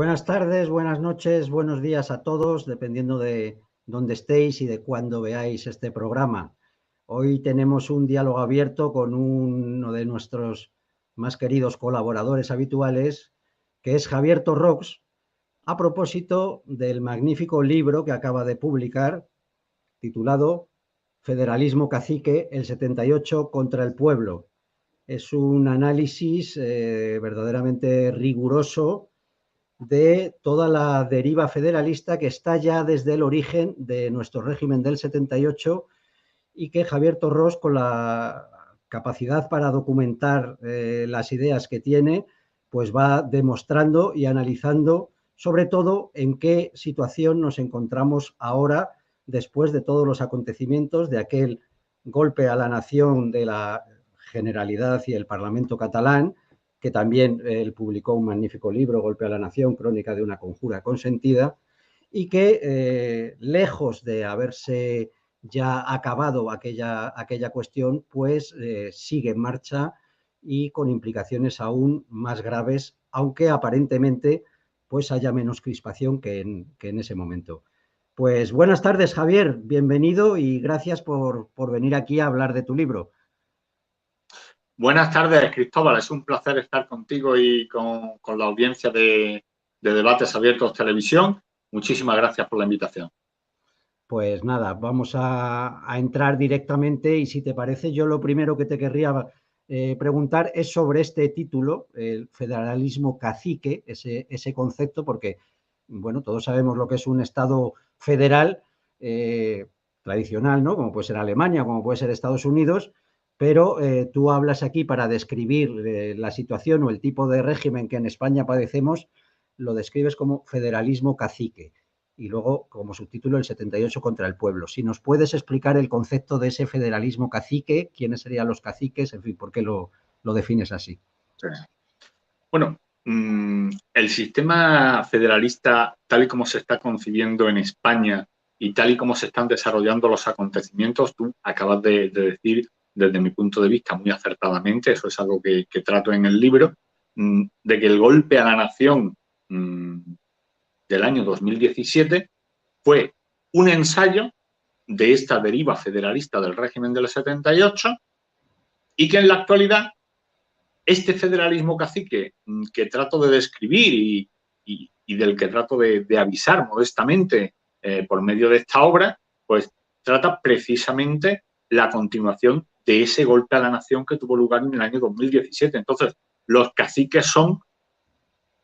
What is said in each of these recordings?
Buenas tardes, buenas noches, buenos días a todos, dependiendo de dónde estéis y de cuándo veáis este programa. Hoy tenemos un diálogo abierto con uno de nuestros más queridos colaboradores habituales, que es Javier Torrox, a propósito del magnífico libro que acaba de publicar, titulado Federalismo Cacique, el 78 contra el pueblo. Es un análisis verdaderamente riguroso de toda la deriva federalista que está ya desde el origen de nuestro régimen del 78 y que Javier Torrox, con la capacidad para documentar las ideas que tiene, pues va demostrando y analizando sobre todo en qué situación nos encontramos ahora después de todos los acontecimientos de aquel golpe a la nación de la Generalidad y el Parlamento catalán, que también él publicó un magnífico libro, Golpe a la Nación, crónica de una conjura consentida, y que lejos de haberse ya acabado aquella cuestión, pues sigue en marcha y con implicaciones aún más graves, aunque aparentemente pues haya menos crispación que en ese momento. Pues buenas tardes, Javier, bienvenido y gracias por venir aquí a hablar de tu libro. Buenas tardes, Cristóbal. Es un placer estar contigo y con la audiencia de Debates Abiertos Televisión. Muchísimas gracias por la invitación. Pues nada, vamos a entrar directamente y si te parece, yo lo primero que te querría preguntar es sobre este título, el federalismo cacique, ese concepto, porque, bueno, todos sabemos lo que es un Estado federal tradicional, ¿no? Como puede ser Alemania, como puede ser Estados Unidos, pero tú hablas aquí para describir la situación o el tipo de régimen que en España padecemos, lo describes como federalismo cacique y luego como subtítulo el 78 contra el pueblo. Si nos puedes explicar el concepto de ese federalismo cacique, quiénes serían los caciques, en fin, ¿por qué lo defines así? Sí. Bueno, el sistema federalista, tal y como se está concibiendo en España y tal y como se están desarrollando los acontecimientos, tú acabas de decir, desde mi punto de vista, muy acertadamente, eso es algo que trato en el libro, de que el golpe a la nación del año 2017 fue un ensayo de esta deriva federalista del régimen del 78 y que en la actualidad este federalismo cacique que trato de describir y del que trato de avisar modestamente por medio de esta obra, pues trata precisamente la continuación de ese golpe a la nación que tuvo lugar en el año 2017. Entonces, los caciques son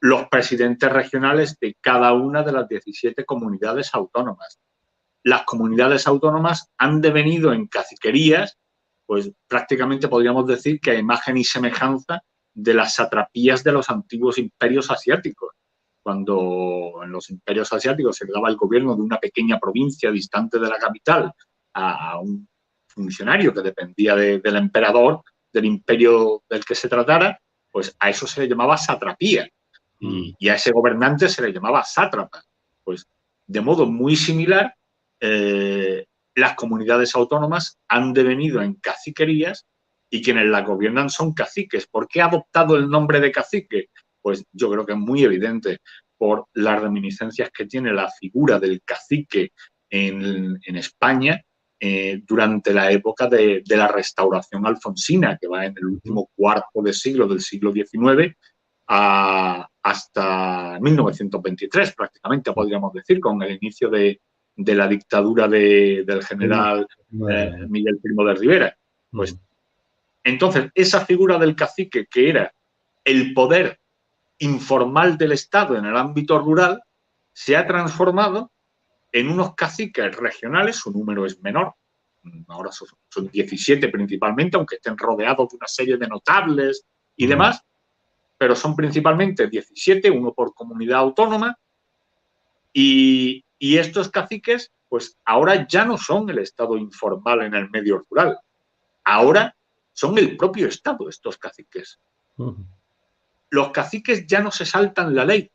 los presidentes regionales de cada una de las 17 comunidades autónomas. Las comunidades autónomas han devenido en caciquerías, pues prácticamente podríamos decir que a imagen y semejanza de las satrapías de los antiguos imperios asiáticos. Cuando en los imperios asiáticos se le daba el gobierno de una pequeña provincia distante de la capital a un funcionario que dependía del emperador, del imperio del que se tratara, pues a eso se le llamaba satrapía y a ese gobernante se le llamaba sátrapa. Pues de modo muy similar, las comunidades autónomas han devenido en caciquerías y quienes las gobiernan son caciques. ¿Por qué ha adoptado el nombre de cacique? Pues yo creo que es muy evidente por las reminiscencias que tiene la figura del cacique en España durante la época de la restauración alfonsina, que va en el último cuarto de siglo del siglo XIX hasta 1923, prácticamente podríamos decir, con el inicio de la dictadura del general Miguel Primo de Rivera. Pues, entonces, esa figura del cacique, que era el poder informal del Estado en el ámbito rural, se ha transformado en unos caciques regionales, su número es menor, ahora son 17 principalmente, aunque estén rodeados de una serie de notables y demás, pero son principalmente 17, uno por comunidad autónoma, y estos caciques, pues ahora ya no son el Estado informal en el medio rural, ahora son el propio Estado estos caciques. Los caciques ya no se saltan la ley,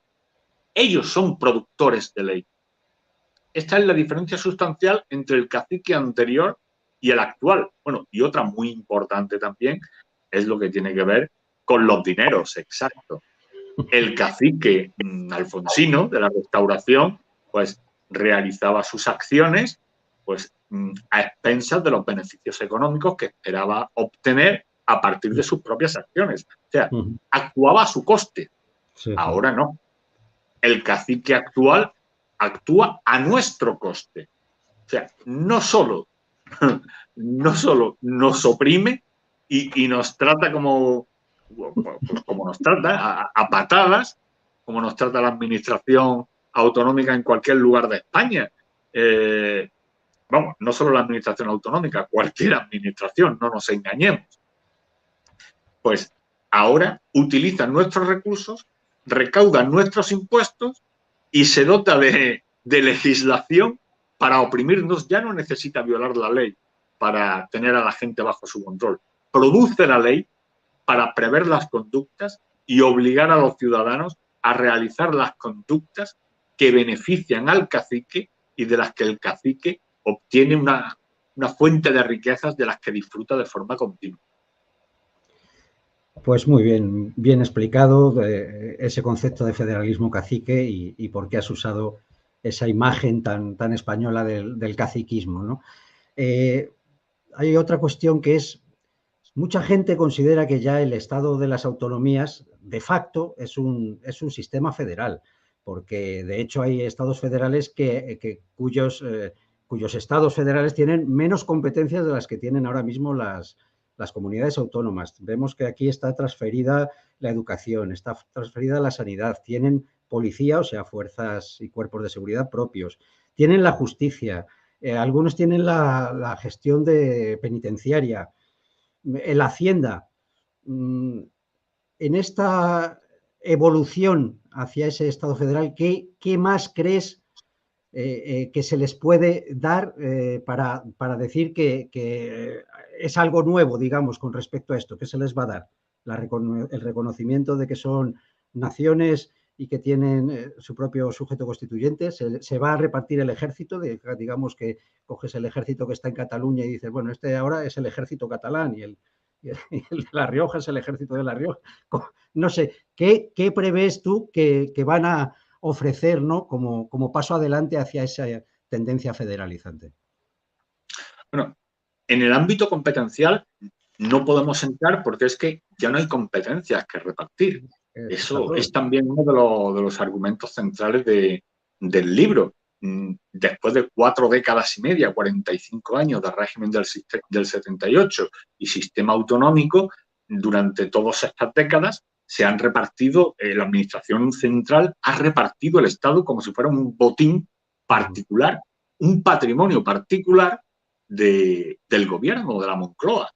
ellos son productores de ley. Esta es la diferencia sustancial entre el cacique anterior y el actual. Bueno, y otra muy importante también es lo que tiene que ver con los dineros, exacto. El cacique alfonsino de la Restauración, pues realizaba sus acciones pues a expensas de los beneficios económicos que esperaba obtener a partir de sus propias acciones. O sea, actuaba a su coste. Sí, sí. Ahora no. El cacique actual actúa a nuestro coste. O sea, no solo nos oprime y nos trata como nos trata, a patadas, como nos trata la administración autonómica en cualquier lugar de España. Vamos, no solo la administración autonómica, cualquier administración, no nos engañemos. Pues ahora utilizan nuestros recursos, recaudan nuestros impuestos y se dota de legislación para oprimirnos. Ya no necesita violar la ley para tener a la gente bajo su control. Produce la ley para prever las conductas y obligar a los ciudadanos a realizar las conductas que benefician al cacique y de las que el cacique obtiene una fuente de riquezas de las que disfruta de forma continua. Pues muy bien, bien explicado ese concepto de federalismo cacique y por qué has usado esa imagen tan española del caciquismo, ¿no? Hay otra cuestión que es, mucha gente considera que ya el estado de las autonomías de facto es un sistema federal, porque de hecho hay estados federales cuyos estados federales tienen menos competencias de las que tienen ahora mismo las comunidades autónomas. Vemos que aquí está transferida la educación, está transferida la sanidad, tienen policía, o sea, fuerzas y cuerpos de seguridad propios, tienen la justicia, algunos tienen la gestión penitenciaria, la Hacienda. En esta evolución hacia ese Estado federal, ¿qué más crees que se les puede dar para decir que es algo nuevo, digamos, con respecto a esto? ¿Qué se les va a dar? El reconocimiento de que son naciones y que tienen su propio sujeto constituyente. Se va a repartir el ejército, digamos que coges el ejército que está en Cataluña y dices, bueno, este ahora es el ejército catalán y el de La Rioja es el ejército de La Rioja. No sé, ¿qué prevés tú que van a ofrecer, ¿no? como paso adelante hacia esa tendencia federalizante? Bueno, en el ámbito competencial no podemos entrar porque es que ya no hay competencias que repartir. Eso es también uno de los argumentos centrales del libro. Después de 4 décadas y media, 45 años de régimen del 78 y sistema autonómico, durante todas estas décadas se han repartido, la administración central ha repartido el Estado como si fuera un botín particular, un patrimonio particular del gobierno, de la Moncloa.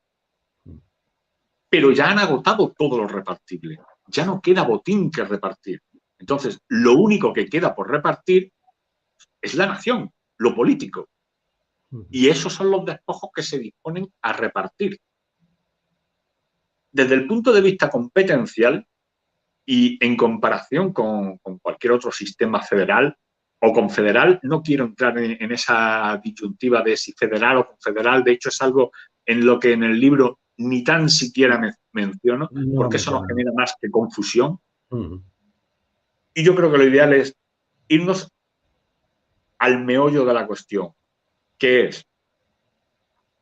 Pero ya han agotado todo lo repartible. Ya no queda botín que repartir. Entonces, lo único que queda por repartir es la nación, lo político. Y esos son los despojos que se disponen a repartir. Desde el punto de vista competencial y en comparación con cualquier otro sistema federal o confederal, no quiero entrar en esa disyuntiva de si federal o confederal. De hecho, es algo en lo que en el libro ni tan siquiera menciono, porque eso nos genera más que confusión. Y yo creo que lo ideal es irnos al meollo de la cuestión, que es,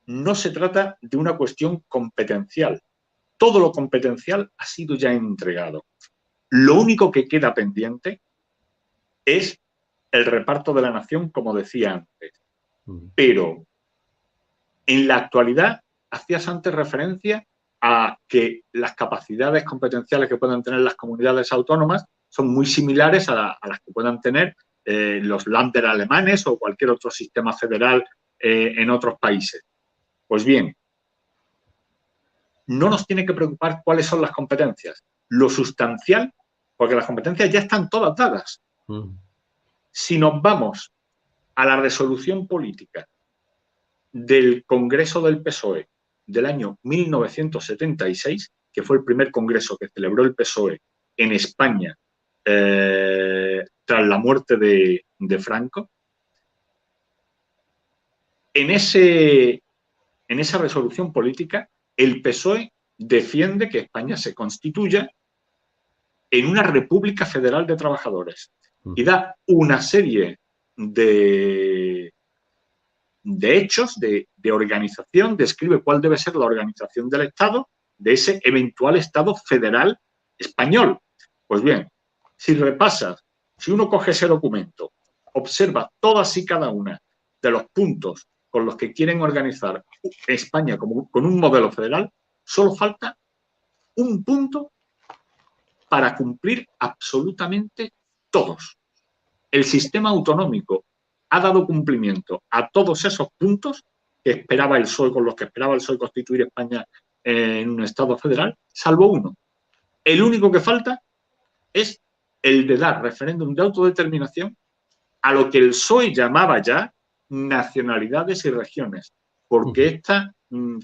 no se trata de una cuestión competencial. Todo lo competencial ha sido ya entregado. Lo único que queda pendiente es el reparto de la nación, como decía antes. Pero en la actualidad, hacías antes referencia a que las capacidades competenciales que puedan tener las comunidades autónomas son muy similares a las que puedan tener los Länder alemanes o cualquier otro sistema federal en otros países. Pues bien, no nos tiene que preocupar cuáles son las competencias. Lo sustancial, porque las competencias ya están todas dadas. Si nos vamos a la resolución política del Congreso del PSOE del año 1976, que fue el primer congreso que celebró el PSOE en España tras la muerte de Franco, en esa resolución política el PSOE defiende que España se constituya en una República Federal de Trabajadores y da una serie de hechos, de organización, describe cuál debe ser la organización del Estado, de ese eventual Estado federal español. Pues bien, si repasas, si uno coge ese documento, observa todas y cada una de los puntos con los que quieren organizar España como, con un modelo federal, solo falta un punto para cumplir absolutamente todos. El sistema autonómico ha dado cumplimiento a todos esos puntos que esperaba el PSOE, con los que esperaba el PSOE constituir España en un Estado federal, salvo uno. El único que falta es el de dar referéndum de autodeterminación a lo que el PSOE llamaba ya nacionalidades y regiones, porque esta,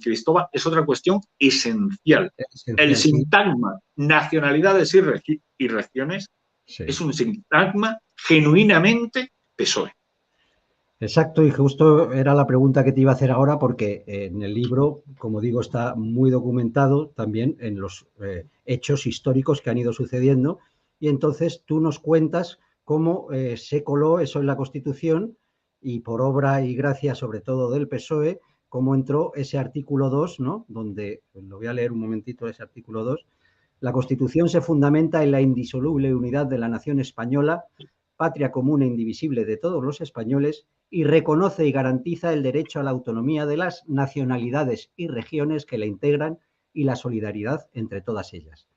Cristóbal, es otra cuestión esencial. El sintagma nacionalidades y regiones es un sintagma genuinamente PSOE. Exacto, y justo era la pregunta que te iba a hacer ahora, porque en el libro, como digo, está muy documentado también en los hechos históricos que han ido sucediendo, y entonces tú nos cuentas cómo se coló eso en la Constitución y por obra y gracia sobre todo del PSOE, cómo entró ese artículo 2, ¿no? Donde, lo voy a leer un momentito, ese artículo 2, la Constitución se fundamenta en la indisoluble unidad de la nación española, patria común e indivisible de todos los españoles, y reconoce y garantiza el derecho a la autonomía de las nacionalidades y regiones que la integran y la solidaridad entre todas ellas.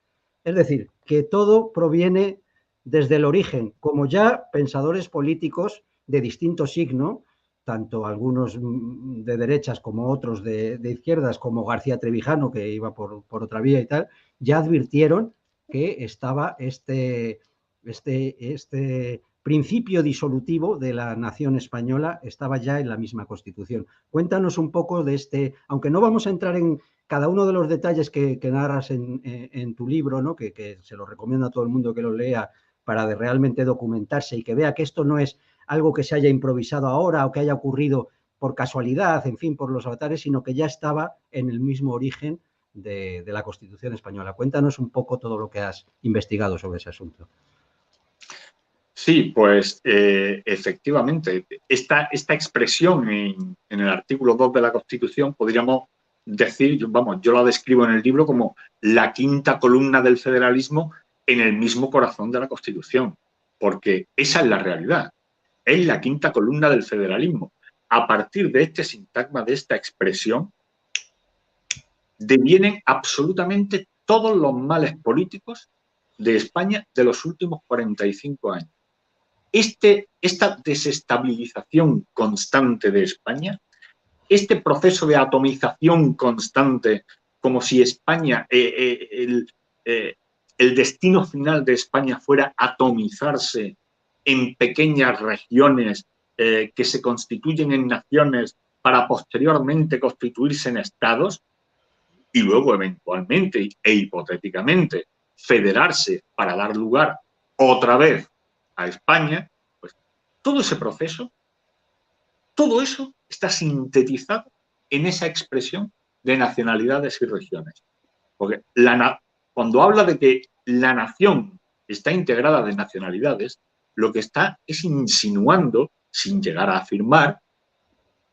Es decir, que todo proviene desde el origen, como ya pensadores políticos de distinto signo, tanto algunos de derechas como otros de izquierdas, como García Trevijano, que iba por otra vía y tal, ya advirtieron que estaba este principio disolutivo de la nación española estaba ya en la misma Constitución. Cuéntanos un poco de aunque no vamos a entrar en cada uno de los detalles que narras en tu libro, ¿no? que se lo recomiendo a todo el mundo que lo lea para realmente documentarse y que vea que esto no es algo que se haya improvisado ahora o que haya ocurrido por casualidad, en fin, por los avatares, sino que ya estaba en el mismo origen de la Constitución española. Cuéntanos un poco todo lo que has investigado sobre ese asunto. Sí, pues efectivamente, esta expresión en el artículo 2 de la Constitución podríamos decir, vamos, yo la describo en el libro como la quinta columna del federalismo en el mismo corazón de la Constitución, porque esa es la realidad, es la quinta columna del federalismo. A partir de este sintagma, de esta expresión, devienen absolutamente todos los males políticos de España de los últimos 45 años. Esta desestabilización constante de España, este proceso de atomización constante, como si España, el destino final de España fuera atomizarse en pequeñas regiones que se constituyen en naciones para posteriormente constituirse en estados y luego eventualmente e hipotéticamente federarse para dar lugar otra vez a España, pues todo ese proceso, todo eso está sintetizado en esa expresión de nacionalidades y regiones. Porque cuando habla de que la nación está integrada de nacionalidades, lo que está es insinuando, sin llegar a afirmar,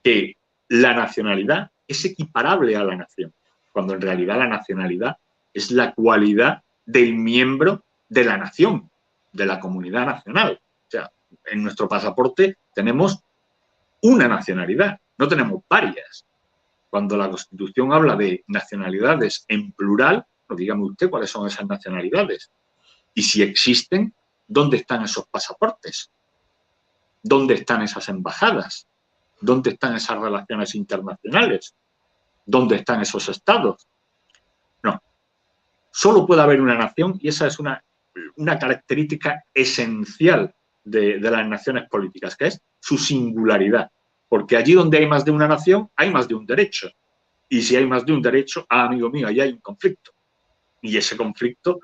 que la nacionalidad es equiparable a la nación, cuando en realidad la nacionalidad es la cualidad del miembro de la nación, de la comunidad nacional. O sea, en nuestro pasaporte tenemos una nacionalidad, no tenemos varias. Cuando la Constitución habla de nacionalidades en plural, pues dígame usted cuáles son esas nacionalidades. Y si existen, ¿dónde están esos pasaportes? ¿Dónde están esas embajadas? ¿Dónde están esas relaciones internacionales? ¿Dónde están esos estados? No. Solo puede haber una nación y esa es una característica esencial de las naciones políticas, que es su singularidad. Porque allí donde hay más de una nación, hay más de un derecho. Y si hay más de un derecho, amigo mío, ahí hay un conflicto. Y ese conflicto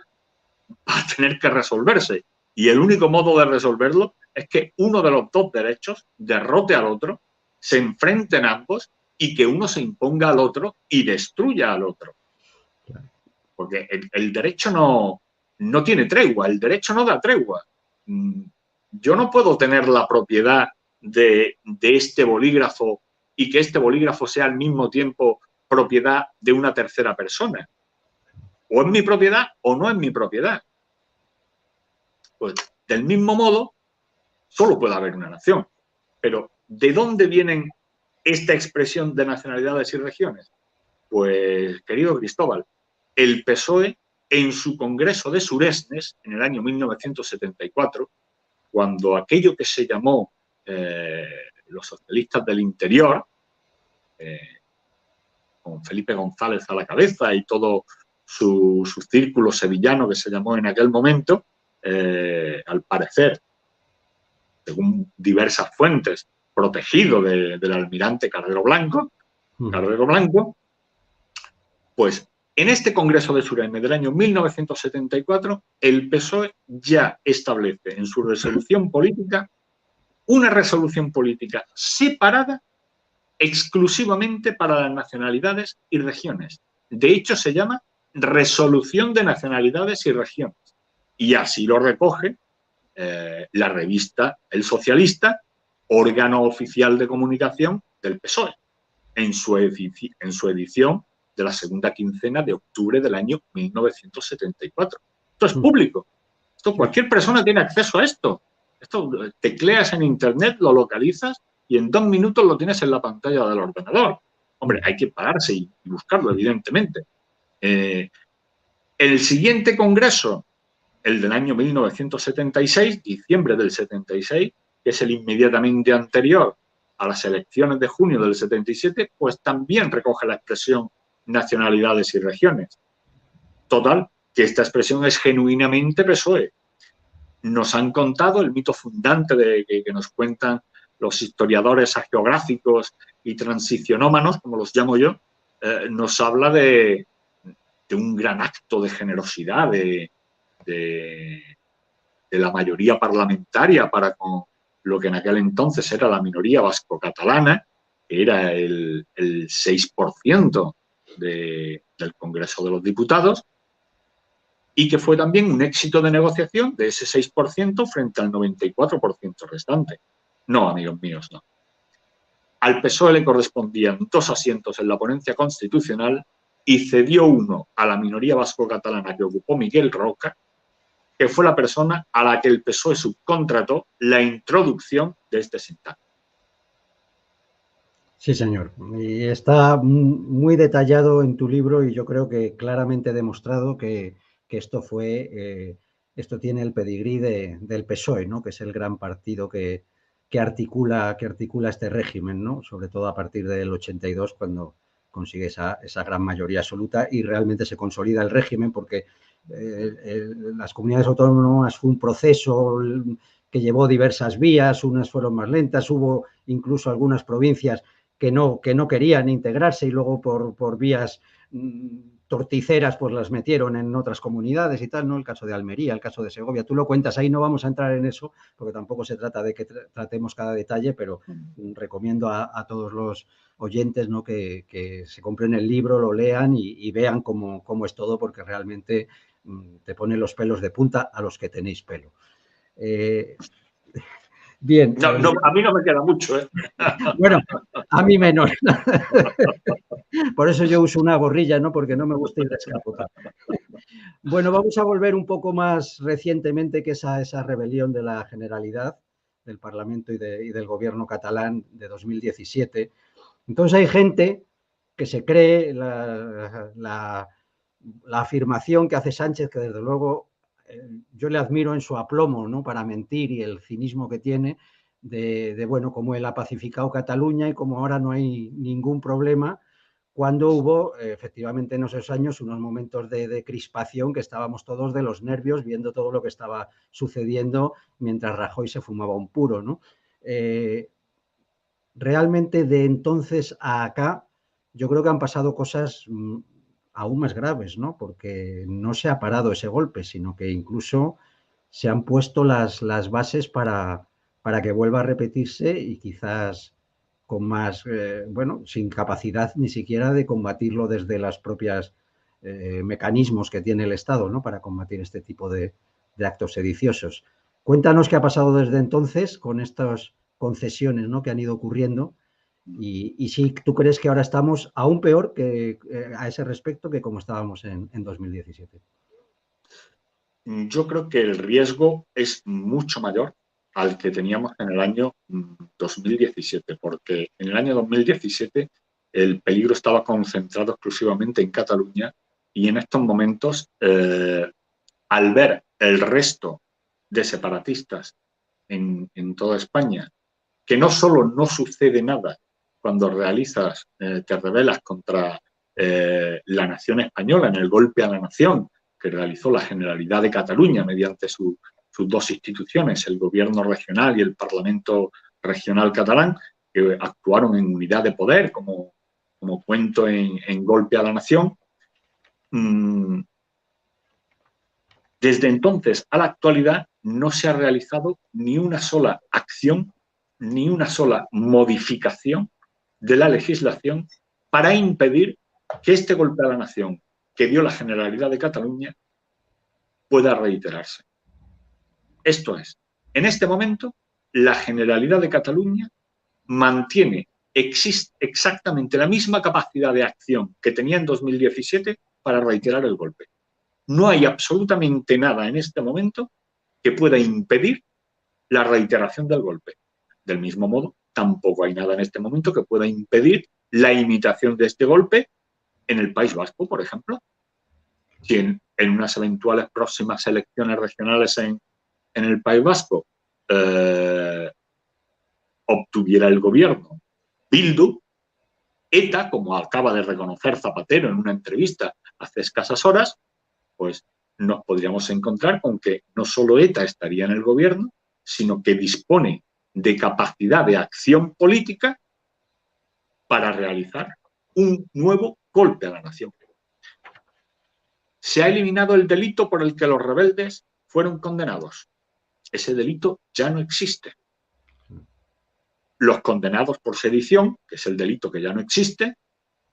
va a tener que resolverse. Y el único modo de resolverlo es que uno de los dos derechos derrote al otro, se enfrenten ambos y que uno se imponga al otro y destruya al otro. Porque el derecho no tiene tregua, el derecho no da tregua. Yo no puedo tener la propiedad de este bolígrafo y que este bolígrafo sea al mismo tiempo propiedad de una tercera persona. O es mi propiedad o no es mi propiedad. Pues del mismo modo, solo puede haber una nación. Pero ¿de dónde vienen esta expresión de nacionalidades y regiones? Pues, querido Cristóbal, el PSOE en su Congreso de Suresnes, en el año 1974, cuando aquello que se llamó los socialistas del interior, con Felipe González a la cabeza y todo su círculo sevillano que se llamó en aquel momento, al parecer, según diversas fuentes, protegido del almirante Carrero Blanco, pues en este Congreso de Suresnes del año 1974, el PSOE ya establece en su resolución política una resolución política separada exclusivamente para las nacionalidades y regiones. De hecho, se llama Resolución de Nacionalidades y Regiones. Y así lo recoge la revista El Socialista, órgano oficial de comunicación del PSOE, en su edición de la segunda quincena de octubre del año 1974. Esto es público. Cualquier persona tiene acceso a esto. Esto tecleas en Internet, lo localizas y en 2 minutos lo tienes en la pantalla del ordenador. Hombre, hay que pararse y buscarlo, evidentemente. El siguiente congreso, el del año 1976, diciembre del 76, que es el inmediatamente anterior a las elecciones de junio del 77, pues también recoge la expresión nacionalidades y regiones. Total, que esta expresión es genuinamente PSOE. Nos han contado el mito fundante que nos cuentan los historiadores geográficos y transicionómanos, como los llamo yo, nos habla de un gran acto de generosidad de la mayoría parlamentaria para con lo que en aquel entonces era la minoría vasco-catalana, que era el 6% del Congreso de los Diputados, y que fue también un éxito de negociación de ese 6% frente al 94% restante. No, amigos míos, no. Al PSOE le correspondían 2 asientos en la ponencia constitucional y cedió uno a la minoría vasco-catalana que ocupó Miguel Roca, que fue la persona a la que el PSOE subcontrató la introducción de este sintagma. Sí, señor. Y está muy detallado en tu libro y yo creo que claramente demostrado que esto fue, esto tiene el pedigrí del PSOE, ¿no? Que es el gran partido que articula este régimen, ¿no? Sobre todo a partir del 82, cuando consigue esa gran mayoría absoluta y realmente se consolida el régimen, porque las comunidades autónomas fue un proceso que llevó diversas vías, unas fueron más lentas, hubo incluso algunas provincias que no querían integrarse y luego por vías torticeras pues las metieron en otras comunidades y tal, ¿no? El caso de Almería, el caso de Segovia, tú lo cuentas ahí, no vamos a entrar en eso porque tampoco se trata de que tratemos cada detalle, pero recomiendo a todos los oyentes, ¿no? que se compren el libro, lo lean y vean cómo es todo, porque realmente te pone los pelos de punta a los que tenéis pelo. Bien. No, a mí no me queda mucho, ¿eh? Bueno, a mí menos. Por eso yo uso una gorrilla, ¿no? Porque no me gusta ir descapotado. Bueno, vamos a volver un poco más recientemente, que esa rebelión de la Generalidad, del Parlamento y del Gobierno catalán de 2017. Entonces hay gente que se cree la afirmación que hace Sánchez, que desde luego yo le admiro en su aplomo, ¿no? Para mentir y el cinismo que tiene, bueno, como él ha pacificado Cataluña y como ahora no hay ningún problema, cuando hubo efectivamente en esos años unos momentos de crispación que estábamos todos de los nervios viendo todo lo que estaba sucediendo mientras Rajoy se fumaba un puro, ¿no? Realmente de entonces a acá yo creo que han pasado cosas aún más graves, ¿no? Porque no se ha parado ese golpe, sino que incluso se han puesto las bases para que vuelva a repetirse y quizás con más, bueno, sin capacidad ni siquiera de combatirlo desde las propias mecanismos que tiene el Estado, ¿no?, para combatir este tipo de actos sediciosos. Cuéntanos qué ha pasado desde entonces con estas concesiones, ¿no?, que han ido ocurriendo y si tú crees que ahora estamos aún peor que, a ese respecto que como estábamos en 2017. Yo creo que el riesgo es mucho mayor al que teníamos en el año 2017, porque en el año 2017 el peligro estaba concentrado exclusivamente en Cataluña y en estos momentos, al ver el resto de separatistas en toda España, que no solo no sucede nada cuando te rebelas contra la nación española en el golpe a la nación que realizó la Generalidad de Cataluña mediante sus dos instituciones, el gobierno regional y el Parlamento regional catalán, que actuaron en unidad de poder, como cuento en Golpe a la Nación. Desde entonces a la actualidad no se ha realizado ni una sola acción, ni una sola modificación de la legislación para impedir que este golpe a la nación que dio la Generalidad de Cataluña pueda reiterarse. Esto es, en este momento, la Generalidad de Cataluña mantiene exactamente la misma capacidad de acción que tenía en 2017 para reiterar el golpe. No hay absolutamente nada en este momento que pueda impedir la reiteración del golpe. Del mismo modo, tampoco hay nada en este momento que pueda impedir la imitación de este golpe en el País Vasco, por ejemplo. Si en unas eventuales próximas elecciones regionales en el País Vasco obtuviera el gobierno Bildu, ETA, como acaba de reconocer Zapatero en una entrevista hace escasas horas, pues nos podríamos encontrar con que no solo ETA estaría en el gobierno, sino que dispone de capacidad de acción política para realizar un nuevo golpe a la nación. Se ha eliminado el delito por el que los rebeldes fueron condenados. Ese delito ya no existe. Los condenados por sedición, que es el delito que ya no existe,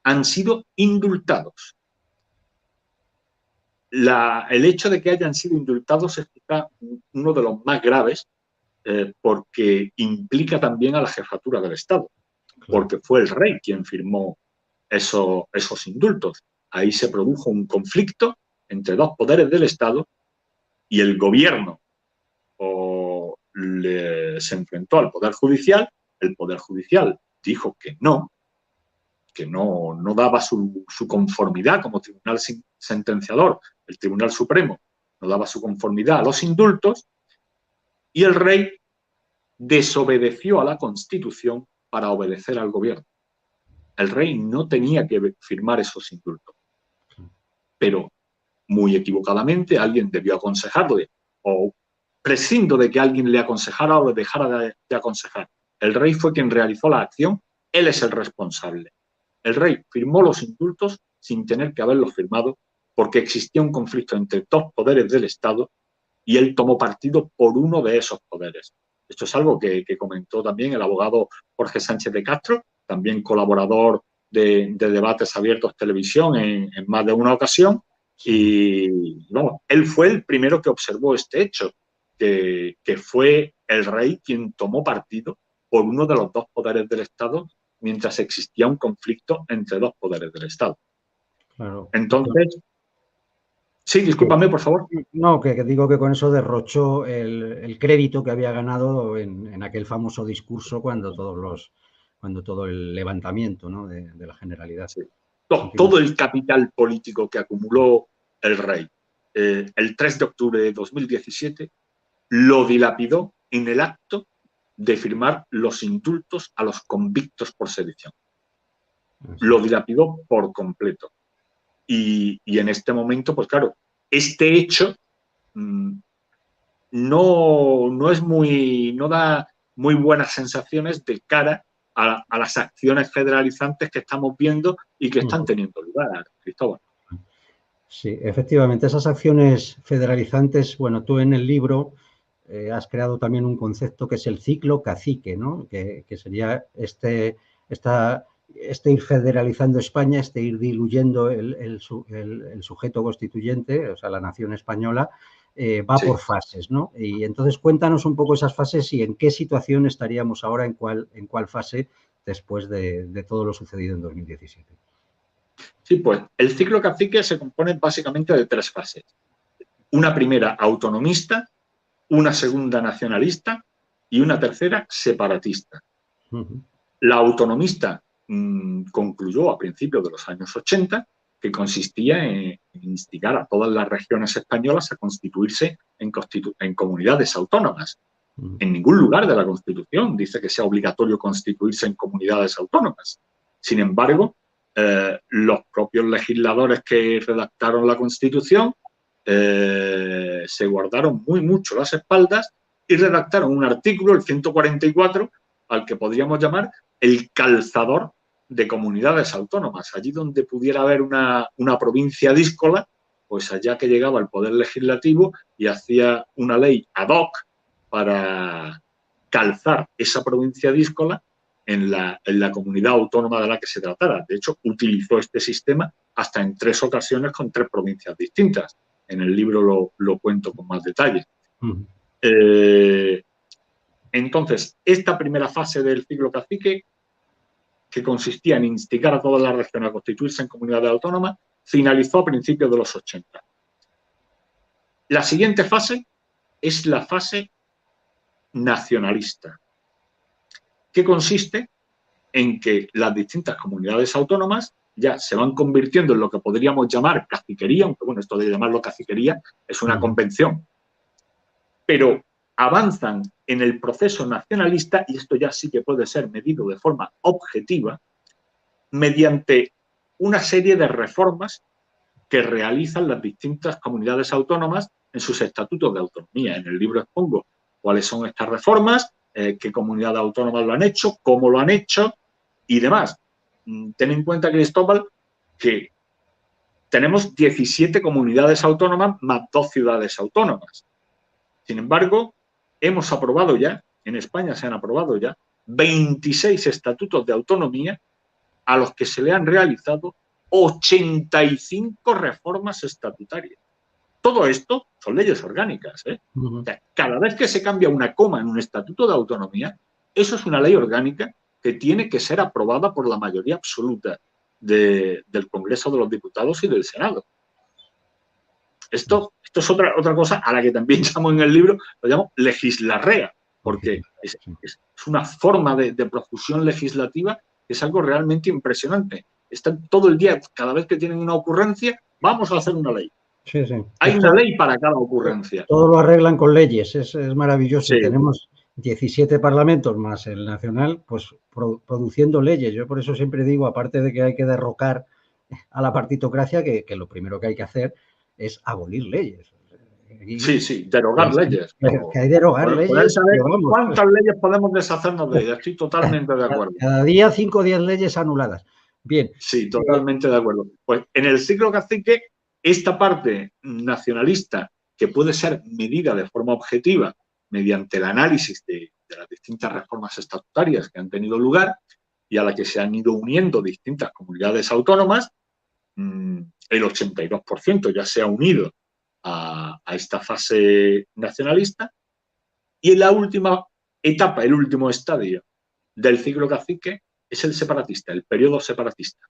han sido indultados. El hecho de que hayan sido indultados es quizá uno de los más graves, porque implica también a la jefatura del Estado, porque fue el rey quien firmó esos indultos. Ahí se produjo un conflicto entre dos poderes del Estado y el gobierno se enfrentó al Poder Judicial. El Poder Judicial dijo que no daba su conformidad como tribunal sentenciador. El Tribunal Supremo no daba su conformidad a los indultos y el rey desobedeció a la Constitución para obedecer al gobierno. El rey no tenía que firmar esos indultos, pero muy equivocadamente alguien debió aconsejarle, o prescindo de que alguien le aconsejara o le dejara de aconsejar. El rey fue quien realizó la acción, él es el responsable. El rey firmó los indultos sin tener que haberlos firmado porque existía un conflicto entre dos poderes del Estado y él tomó partido por uno de esos poderes. Esto es algo que comentó también el abogado Jorge Sánchez de Castro, también colaborador de Debates Abiertos Televisión en más de una ocasión. Y bueno, él fue el primero que observó este hecho, que fue el rey quien tomó partido por uno de los dos poderes del Estado mientras existía un conflicto entre dos poderes del Estado. Claro. Entonces, sí, discúlpame, por favor. No, que digo que con eso derrochó el crédito que había ganado en aquel famoso discurso cuando todo el levantamiento, ¿no?, de la Generalidad. Sí. Todo el capital político que acumuló el rey el 3 de octubre de 2017 lo dilapidó en el acto de firmar los indultos a los convictos por sedición. Lo dilapidó por completo. Y en este momento, pues claro, este hecho no da muy buenas sensaciones de cara a las acciones federalizantes que estamos viendo y que están teniendo lugar, Cristóbal. Sí, efectivamente, esas acciones federalizantes, bueno, tú en el libro has creado también un concepto que es el ciclo cacique, ¿no?, que sería esta ir federalizando España, ir diluyendo el sujeto constituyente, o sea, la nación española, va por fases, ¿no? Y entonces cuéntanos un poco esas fases y en qué situación estaríamos ahora, en cuál fase después de todo lo sucedido en 2017. Sí, pues el ciclo cacique se compone básicamente de 3 fases. Una primera autonomista, una segunda nacionalista y una tercera separatista. La autonomista concluyó a principios de los años 80, que consistía en instigar a todas las regiones españolas a constituirse en comunidades autónomas. En ningún lugar de la Constitución dice que sea obligatorio constituirse en comunidades autónomas. Sin embargo, los propios legisladores que redactaron la Constitución se guardaron muy mucho las espaldas y redactaron un artículo, el 144, al que podríamos llamar el calzador de comunidades autónomas. Allí donde pudiera haber una provincia díscola, pues allá que llegaba el Poder Legislativo y hacía una ley ad hoc para calzar esa provincia díscola en la comunidad autónoma de la que se tratara. De hecho, utilizó este sistema hasta en 3 ocasiones con 3 provincias distintas. En el libro lo cuento con más detalle. Entonces, esta primera fase del ciclo cacique, que consistía en instigar a todas las regiones a constituirse en comunidades autónomas, finalizó a principios de los 80. La siguiente fase es la fase nacionalista, que consiste en que las distintas comunidades autónomas ya se van convirtiendo en lo que podríamos llamar caciquería, aunque bueno, esto de llamarlo caciquería es una convención, pero avanzan en el proceso nacionalista, y esto ya sí que puede ser medido de forma objetiva, mediante una serie de reformas que realizan las distintas comunidades autónomas en sus estatutos de autonomía. En el libro expongo cuáles son estas reformas, qué comunidades autónomas lo han hecho, cómo lo han hecho y demás. Ten en cuenta, Cristóbal, que tenemos 17 comunidades autónomas más 2 ciudades autónomas. Sin embargo, hemos aprobado ya, en España se han aprobado ya 26 estatutos de autonomía a los que se le han realizado 85 reformas estatutarias. Todo esto son leyes orgánicas, ¿eh? O sea, cada vez que se cambia una coma en un estatuto de autonomía, eso es una ley orgánica que tiene que ser aprobada por la mayoría absoluta del Congreso de los Diputados y del Senado. Esto es otra cosa a la que también llamo en el libro, lo llamo legislarrea, porque es una forma de profusión legislativa que es algo realmente impresionante. Están todo el día, cada vez que tienen una ocurrencia, vamos a hacer una ley. Sí, sí. Hay una ley para cada ocurrencia. Todo lo arreglan con leyes, es maravilloso. Sí. Tenemos 17 parlamentos más el nacional, pues produciendo leyes. Yo por eso siempre digo, aparte de que hay que derrocar a la partitocracia, que lo primero que hay que hacer es abolir leyes. Sí, derogar leyes. Que hay que derogar leyes. ¿Cuántas leyes podemos deshacernos de ellas? Estoy totalmente de acuerdo. Cada día 5 o 10 leyes anuladas. Bien. Sí, totalmente de acuerdo. Pues en el ciclo cacique, esta parte nacionalista, que puede ser medida de forma objetiva mediante el análisis de las distintas reformas estatutarias que han tenido lugar y a la que se han ido uniendo distintas comunidades autónomas, el 82% ya se ha unido a esta fase nacionalista, y en la última etapa, el último estadio del ciclo cacique es el separatista, el periodo separatista.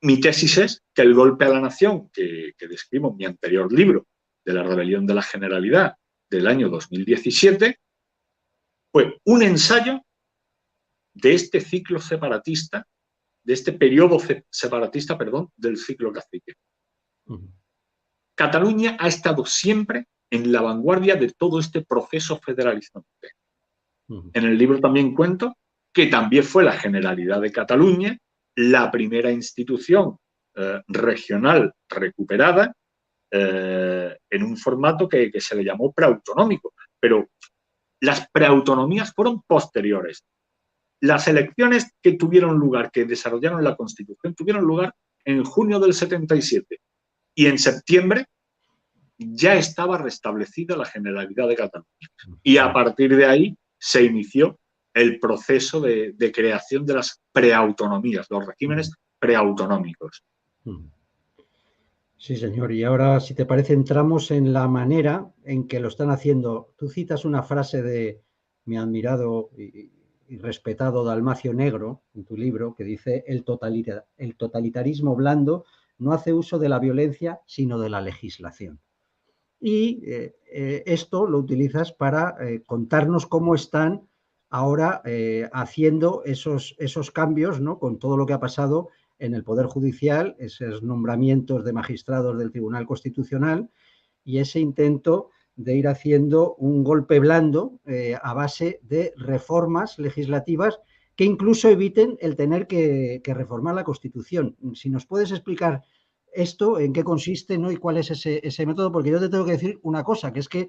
Mi tesis es que el golpe a la nación que describo en mi anterior libro, de la rebelión de la Generalidad del año 2017, fue un ensayo de este ciclo separatista, de este periodo separatista, perdón, del ciclo cacique. Cataluña ha estado siempre en la vanguardia de todo este proceso federalizante. En el libro también cuento que también fue la Generalidad de Cataluña la primera institución regional recuperada en un formato que se le llamó preautonómico. Pero las preautonomías fueron posteriores. Las elecciones que tuvieron lugar, que desarrollaron la Constitución, tuvieron lugar en junio del 77. Y en septiembre ya estaba restablecida la Generalidad de Cataluña. Y a partir de ahí se inició el proceso de creación de las preautonomías, los regímenes preautonómicos. Sí, señor. Y ahora, si te parece, entramos en la manera en que lo están haciendo. Tú citas una frase de mi admirado y respetado Dalmacio Negro en tu libro, que dice: el totalitarismo blando no hace uso de la violencia, sino de la legislación. Y esto lo utilizas para contarnos cómo están ahora haciendo esos cambios, ¿no? Con todo lo que ha pasado en el Poder Judicial, esos nombramientos de magistrados del Tribunal Constitucional y ese intento de ir haciendo un golpe blando a base de reformas legislativas que incluso eviten el tener que reformar la Constitución. Si nos puedes explicar esto, en qué consiste, ¿no? Y cuál es ese método, porque yo te tengo que decir una cosa, que es que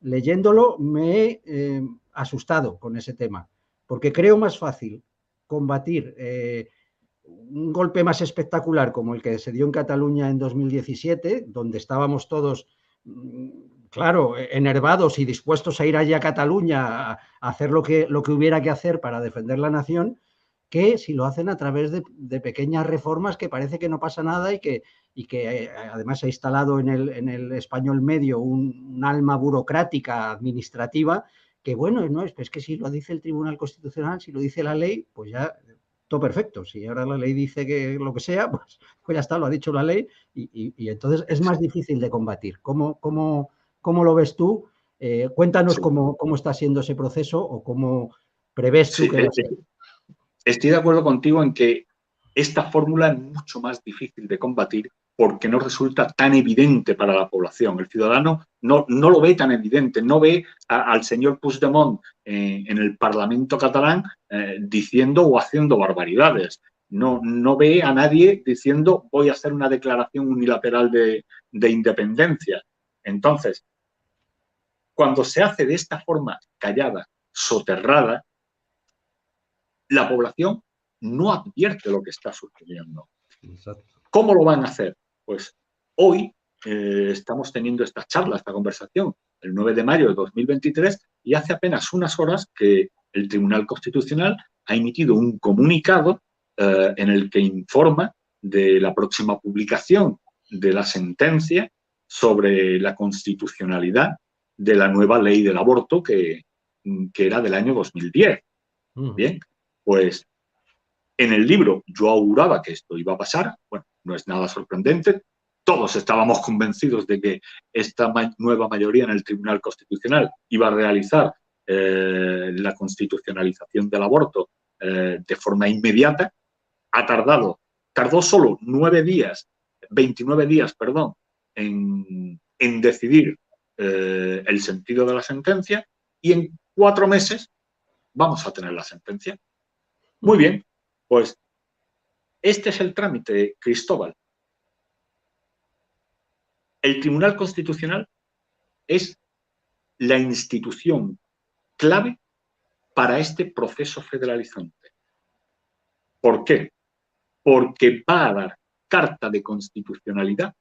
leyéndolo me he asustado con ese tema, porque creo más fácil combatir un golpe más espectacular como el que se dio en Cataluña en 2017, donde estábamos todos, claro, enervados y dispuestos a ir allí a Cataluña a hacer lo que hubiera que hacer para defender la nación, que si lo hacen a través de pequeñas reformas que parece que no pasa nada y que además ha instalado en el español medio un alma burocrática administrativa que, bueno, no es que si lo dice el Tribunal Constitucional, si lo dice la ley, pues ya todo perfecto. Si ahora la ley dice que lo que sea, pues ya está, lo ha dicho la ley y entonces es más difícil de combatir. ¿Cómo lo ves tú? Cuéntanos Sí. cómo está siendo ese proceso o cómo prevés tú que va a ser. Estoy de acuerdo contigo en que esta fórmula es mucho más difícil de combatir porque no resulta tan evidente para la población. El ciudadano no lo ve tan evidente, no ve al señor Puigdemont en el Parlamento catalán diciendo o haciendo barbaridades. No ve a nadie diciendo voy a hacer una declaración unilateral de independencia. Entonces, cuando se hace de esta forma callada, soterrada, la población no advierte lo que está sucediendo. Exacto. ¿Cómo lo van a hacer? Pues hoy estamos teniendo esta charla, esta conversación, el 9 de mayo de 2023, y hace apenas unas horas que el Tribunal Constitucional ha emitido un comunicado en el que informa de la próxima publicación de la sentencia sobre la constitucionalidad de la nueva ley del aborto que era del año 2010. Bien, pues en el libro yo auguraba que esto iba a pasar. Bueno, no es nada sorprendente. Todos estábamos convencidos de que esta nueva mayoría en el Tribunal Constitucional iba a realizar la constitucionalización del aborto de forma inmediata. Tardó solo 29 días, perdón, en decidir el sentido de la sentencia y en 4 meses vamos a tener la sentencia. Muy bien, pues este es el trámite, Cristóbal. El Tribunal Constitucional es la institución clave para este proceso federalizante. ¿Por qué? Porque va a dar carta de constitucionalidad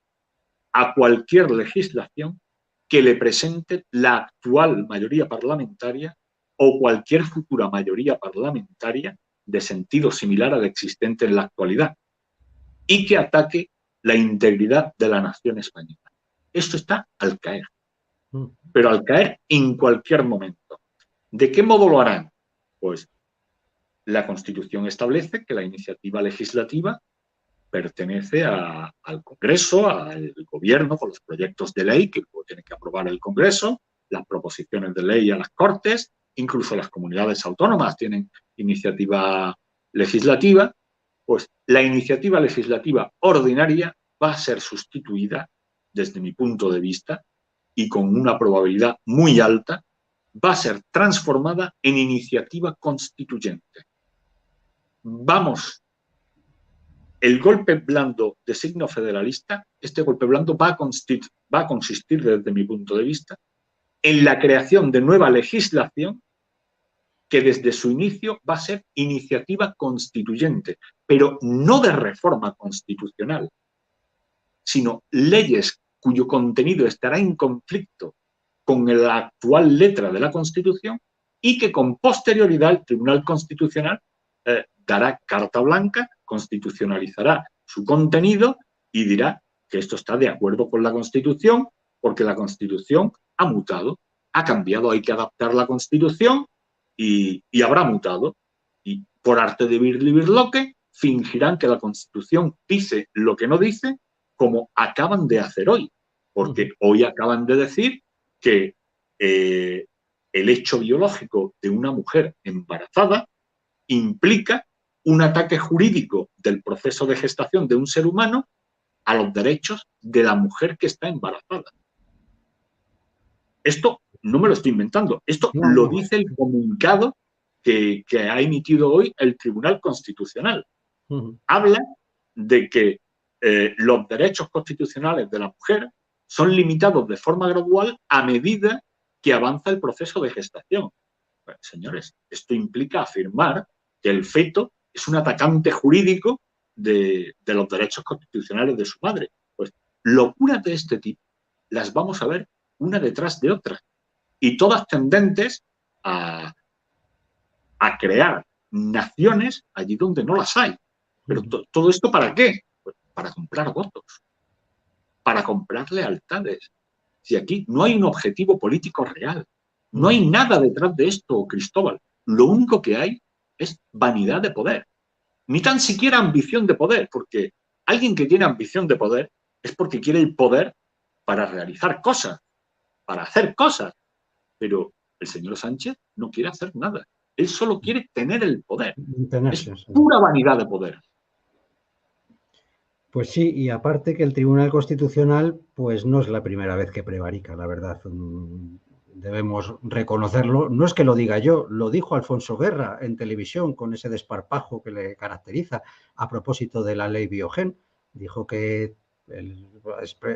a cualquier legislación que le presente la actual mayoría parlamentaria o cualquier futura mayoría parlamentaria de sentido similar al existente en la actualidad y que ataque la integridad de la nación española. Esto está al caer, pero al caer en cualquier momento. ¿De qué modo lo harán? Pues la Constitución establece que la iniciativa legislativa pertenece al Congreso, al Gobierno, con los proyectos de ley que tiene que aprobar el Congreso, las proposiciones de ley a las Cortes, incluso las comunidades autónomas tienen iniciativa legislativa. Pues la iniciativa legislativa ordinaria va a ser sustituida, desde mi punto de vista, y con una probabilidad muy alta, va a ser transformada en iniciativa constituyente. El golpe blando de signo federalista, este golpe blando va a consistir, desde mi punto de vista, en la creación de nueva legislación que desde su inicio va a ser iniciativa constituyente, pero no de reforma constitucional, sino leyes cuyo contenido estará en conflicto con la actual letra de la Constitución y que con posterioridad el Tribunal Constitucional dará carta blanca, constitucionalizará su contenido y dirá que esto está de acuerdo con la Constitución, porque la Constitución ha mutado, ha cambiado, hay que adaptar la Constitución y habrá mutado. Y por arte de Birlibirloque fingirán que la Constitución dice lo que no dice, como acaban de hacer hoy, porque hoy acaban de decir que el hecho biológico de una mujer embarazada implica un ataque jurídico del proceso de gestación de un ser humano a los derechos de la mujer que está embarazada. Esto no me lo estoy inventando, esto lo dice el comunicado que ha emitido hoy el Tribunal Constitucional. Habla de que los derechos constitucionales de la mujer son limitados de forma gradual a medida que avanza el proceso de gestación. Bueno, señores, esto implica afirmar que el feto es un atacante jurídico de los derechos constitucionales de su madre. Pues locuras de este tipo las vamos a ver una detrás de otra y todas tendentes a crear naciones allí donde no las hay. Pero ¿todo esto para qué? Pues para comprar votos, para comprar lealtades. Si aquí no hay un objetivo político real, no hay nada detrás de esto, Cristóbal. Lo único que hay es vanidad de poder. Ni tan siquiera ambición de poder, porque alguien que tiene ambición de poder es porque quiere el poder para realizar cosas, para hacer cosas. Pero el señor Sánchez no quiere hacer nada. Él solo quiere tener el poder. Es pura vanidad de poder. Pues sí, y aparte que el Tribunal Constitucional pues no es la primera vez que prevarica, la verdad. Debemos reconocerlo. No es que lo diga yo, lo dijo Alfonso Guerra en televisión con ese desparpajo que le caracteriza a propósito de la ley Biogen. Dijo que él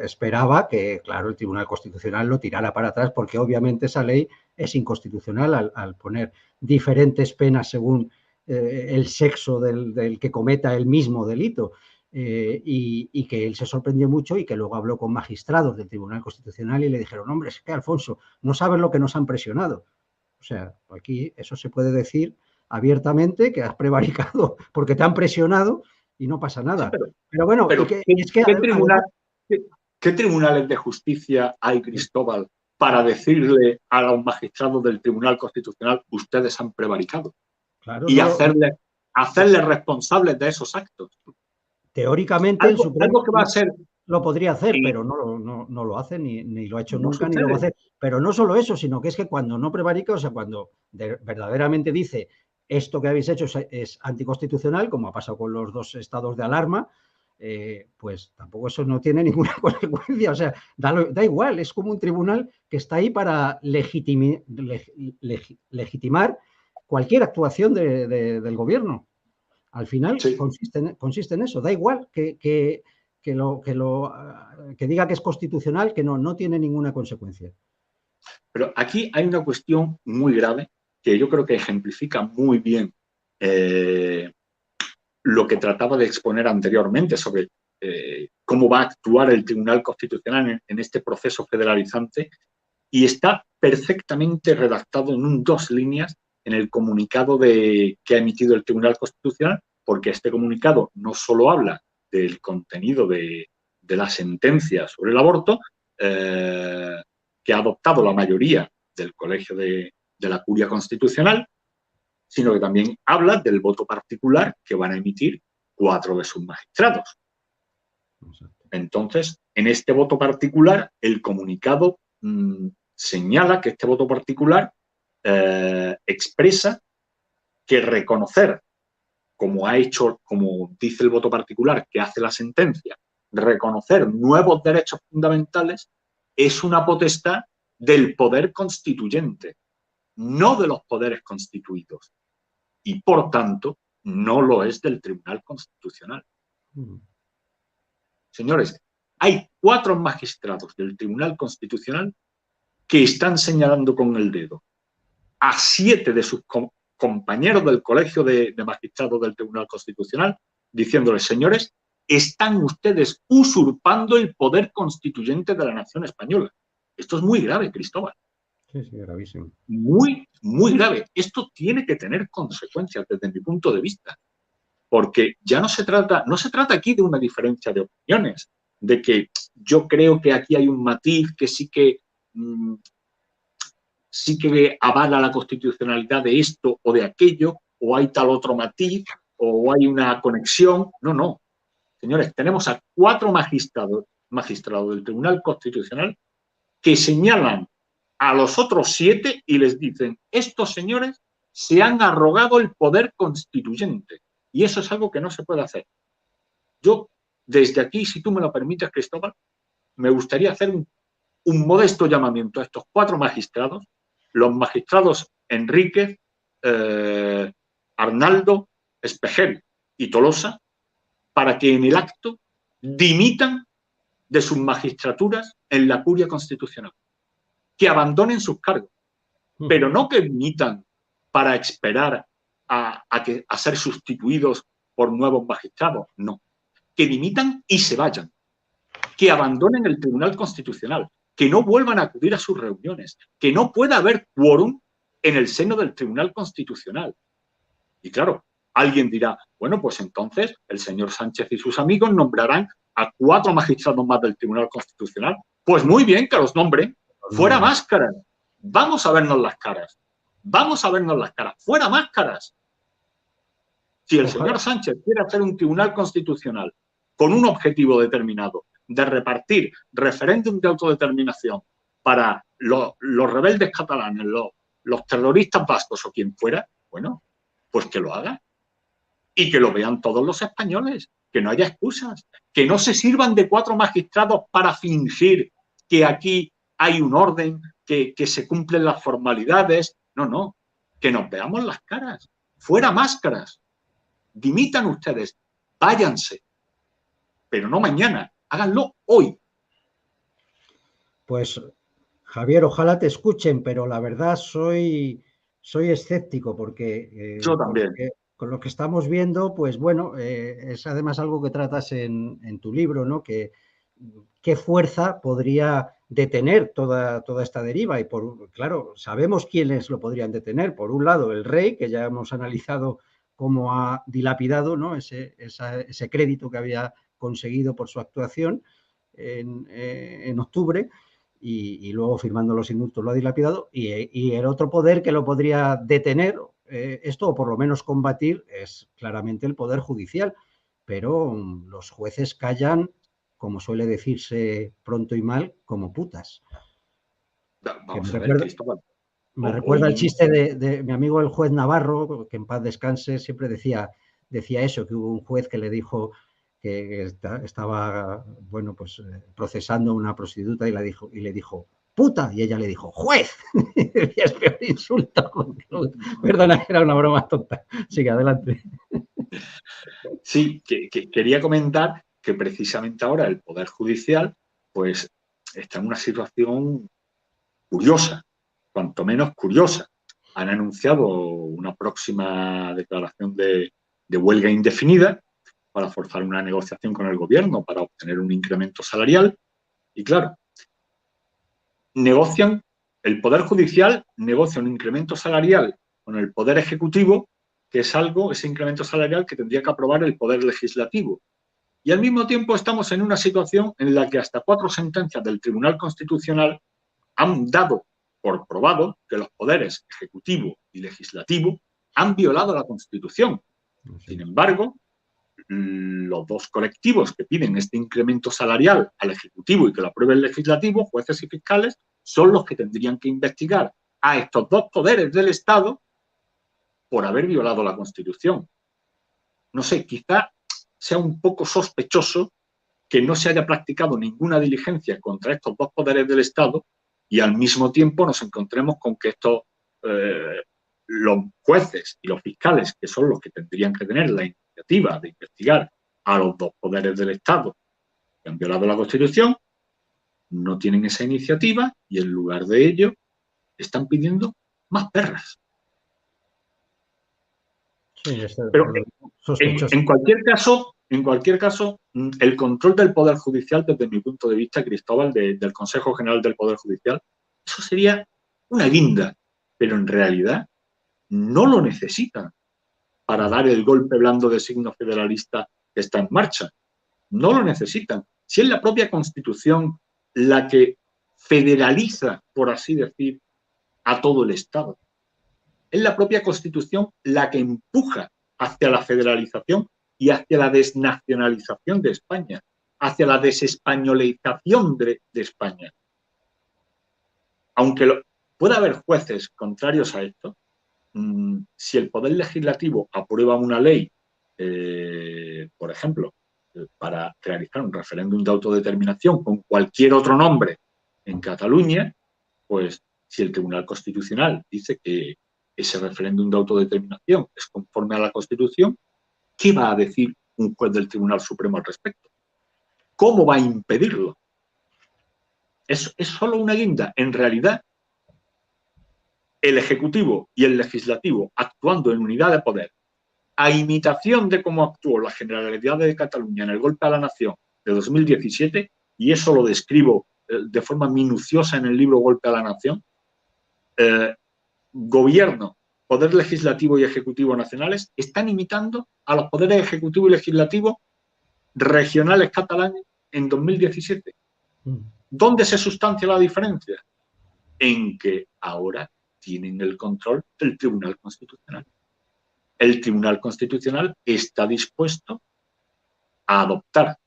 esperaba que, claro, el Tribunal Constitucional lo tirara para atrás porque obviamente esa ley es inconstitucional al poner diferentes penas según el sexo del que cometa el mismo delito. Y que él se sorprendió mucho y que luego habló con magistrados del Tribunal Constitucional y le dijeron, hombre, es que Alfonso, no sabes lo que nos han presionado. O sea, aquí eso se puede decir abiertamente, que has prevaricado porque te han presionado y no pasa nada. Sí, pero bueno, ¿qué tribunales de justicia hay, Cristóbal, para decirle a los magistrados del Tribunal Constitucional ustedes han prevaricado? Claro, y hacerles responsables de esos actos. Teóricamente el Supremo que va a ser, lo podría hacer, pero no lo hace, ni lo ha hecho nunca, ni lo va a hacer. Pero no solo eso, sino que es que cuando no prevarica, o sea, cuando verdaderamente dice esto que habéis hecho es anticonstitucional, como ha pasado con los 2 estados de alarma, pues tampoco eso no tiene ninguna consecuencia. O sea, da igual, es como un tribunal que está ahí para legitimar cualquier actuación del gobierno. Al final sí. consiste en eso. Da igual que diga que es constitucional, que no tiene ninguna consecuencia. Pero aquí hay una cuestión muy grave que yo creo que ejemplifica muy bien lo que trataba de exponer anteriormente sobre cómo va a actuar el Tribunal Constitucional en este proceso federalizante, y está perfectamente redactado en 2 líneas en el comunicado que ha emitido el Tribunal Constitucional, porque este comunicado no solo habla del contenido de la sentencia sobre el aborto, que ha adoptado la mayoría del Colegio de la Curia Constitucional, sino que también habla del voto particular que van a emitir 4 de sus magistrados. Entonces, en este voto particular, el comunicado señala que este voto particular expresa que reconocer, como dice el voto particular que hace la sentencia, reconocer nuevos derechos fundamentales es una potestad del poder constituyente, no de los poderes constituidos, y por tanto no lo es del Tribunal Constitucional. Señores, hay 4 magistrados del Tribunal Constitucional que están señalando con el dedo a 7 de sus compañeros del Colegio de Magistrados del Tribunal Constitucional, diciéndoles, señores, están ustedes usurpando el poder constituyente de la nación española. Esto es muy grave, Cristóbal. Sí, sí, gravísimo. Muy, muy grave. Esto tiene que tener consecuencias desde mi punto de vista, porque ya no se trata aquí de una diferencia de opiniones, de que yo creo que aquí hay un matiz que sí que avala la constitucionalidad de esto o de aquello, o hay tal otro matiz, o hay una conexión. No, no. Señores, tenemos a 4 magistrados del Tribunal Constitucional que señalan a los otros 7 y les dicen, estos señores se han arrogado el poder constituyente. Y eso es algo que no se puede hacer. Yo, desde aquí, si tú me lo permites, Cristóbal, me gustaría hacer un modesto llamamiento a estos 4 magistrados, los magistrados Enríquez, Arnaldo, Espejel y Tolosa, para que en el acto dimitan de sus magistraturas en la curia constitucional, que abandonen sus cargos, pero no que dimitan para esperar a ser sustituidos por nuevos magistrados, no, que dimitan y se vayan, que abandonen el Tribunal Constitucional, que no vuelvan a acudir a sus reuniones, que no pueda haber quórum en el seno del Tribunal Constitucional. Y claro, alguien dirá, bueno, pues entonces el señor Sánchez y sus amigos nombrarán a 4 magistrados más del Tribunal Constitucional. Pues muy bien, que los nombren. Fuera máscaras. Vamos a vernos las caras. Vamos a vernos las caras. Fuera máscaras. Si el señor Sánchez quiere hacer un Tribunal Constitucional con un objetivo determinado de repartir referéndum de autodeterminación para los rebeldes catalanes, los terroristas vascos o quien fuera, bueno, pues que lo haga. Y que lo vean todos los españoles, que no haya excusas, que no se sirvan de 4 magistrados para fingir que aquí hay un orden, que se cumplen las formalidades. No, no, que nos veamos las caras. Fuera máscaras. Dimitan ustedes, váyanse, pero no mañana, háganlo hoy. Pues, Javier, ojalá te escuchen, pero la verdad soy escéptico porque, Yo también. con lo que estamos viendo, pues bueno, es además algo que tratas en tu libro, ¿no? Que qué fuerza podría detener toda esta deriva. Y claro, sabemos quiénes lo podrían detener. Por un lado, el rey, que ya hemos analizado cómo ha dilapidado, ¿no? ese crédito que había conseguido por su actuación en octubre. Y luego, firmando los indultos, lo ha dilapidado. Y el otro poder que lo podría detener, esto, o por lo menos combatir, es claramente el Poder Judicial. Pero los jueces callan, como suele decirse pronto y mal, como putas. Vamos a ver, Cristóbal. Me recuerda el chiste de mi amigo el juez Navarro, que en paz descanse, siempre decía eso, que hubo un juez que le dijo que estaba, bueno, pues procesando a una prostituta y le dijo puta, y ella le dijo juez. Y es peor insulto. Perdona, era una broma tonta. Sigue, adelante. Sí, que quería comentar que precisamente ahora el Poder Judicial pues está en una situación curiosa, cuanto menos curiosa. Han anunciado una próxima declaración de huelga indefinida para forzar una negociación con el gobierno para obtener un incremento salarial. Y claro, el Poder Judicial negocia un incremento salarial con el Poder Ejecutivo, que es ese incremento salarial que tendría que aprobar el Poder Legislativo. Y al mismo tiempo estamos en una situación en la que hasta 4 sentencias del Tribunal Constitucional han dado por probado que los poderes ejecutivo y legislativo han violado la Constitución. Sin embargo, los 2 colectivos que piden este incremento salarial al Ejecutivo y que lo apruebe el Legislativo, jueces y fiscales, son los que tendrían que investigar a estos 2 poderes del Estado por haber violado la Constitución. No sé, quizá sea un poco sospechoso que no se haya practicado ninguna diligencia contra estos 2 poderes del Estado y al mismo tiempo nos encontremos con que los jueces y los fiscales, que son los que tendrían que tener la iniciativa de investigar a los 2 poderes del Estado que han violado la Constitución, no tienen esa iniciativa y en lugar de ello están pidiendo más perras. Sí, pero en cualquier caso, el control del Poder Judicial, desde mi punto de vista, Cristóbal, del Consejo General del Poder Judicial, eso sería una guinda, pero en realidad no lo necesitan para dar el golpe blando de signo federalista que está en marcha. No lo necesitan. Si es la propia Constitución la que federaliza, por así decir, a todo el Estado. Es la propia Constitución la que empuja hacia la federalización y hacia la desnacionalización de España, hacia la desespañolización de España. Aunque pueda haber jueces contrarios a esto, si el Poder Legislativo aprueba una ley, por ejemplo, para realizar un referéndum de autodeterminación con cualquier otro nombre en Cataluña, pues si el Tribunal Constitucional dice que ese referéndum de autodeterminación es conforme a la Constitución, ¿qué va a decir un juez del Tribunal Supremo al respecto? ¿Cómo va a impedirlo? Es solo una guinda. En realidad, el Ejecutivo y el Legislativo, actuando en unidad de poder, a imitación de cómo actuó la Generalidad de Cataluña en el golpe a la nación de 2017, y eso lo describo de forma minuciosa en el libro Golpe a la Nación, gobierno, poder legislativo y ejecutivo nacionales están imitando a los poderes ejecutivo y legislativo regionales catalanes en 2017. ¿Dónde se sustancia la diferencia? En que ahora tienen el control del Tribunal Constitucional. El Tribunal Constitucional está dispuesto a adoptar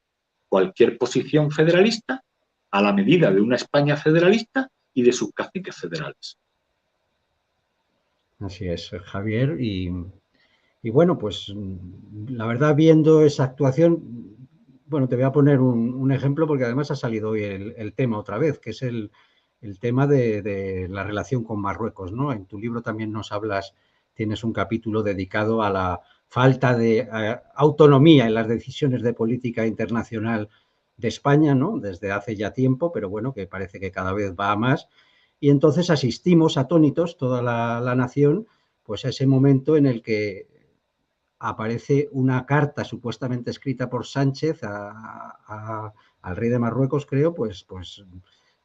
cualquier posición federalista a la medida de una España federalista y de sus caciques federales. Así es, Javier. Y bueno, pues la verdad, viendo esa actuación, bueno, te voy a poner un ejemplo porque además ha salido hoy el tema otra vez, que es el tema de la relación con Marruecos, ¿no? En tu libro también nos hablas, tienes un capítulo dedicado a la falta de autonomía en las decisiones de política internacional de España, ¿no? Desde hace ya tiempo, pero bueno, que parece que cada vez va a más. Y entonces asistimos atónitos, toda la nación, pues a ese momento en el que aparece una carta supuestamente escrita por Sánchez al rey de Marruecos, creo, pues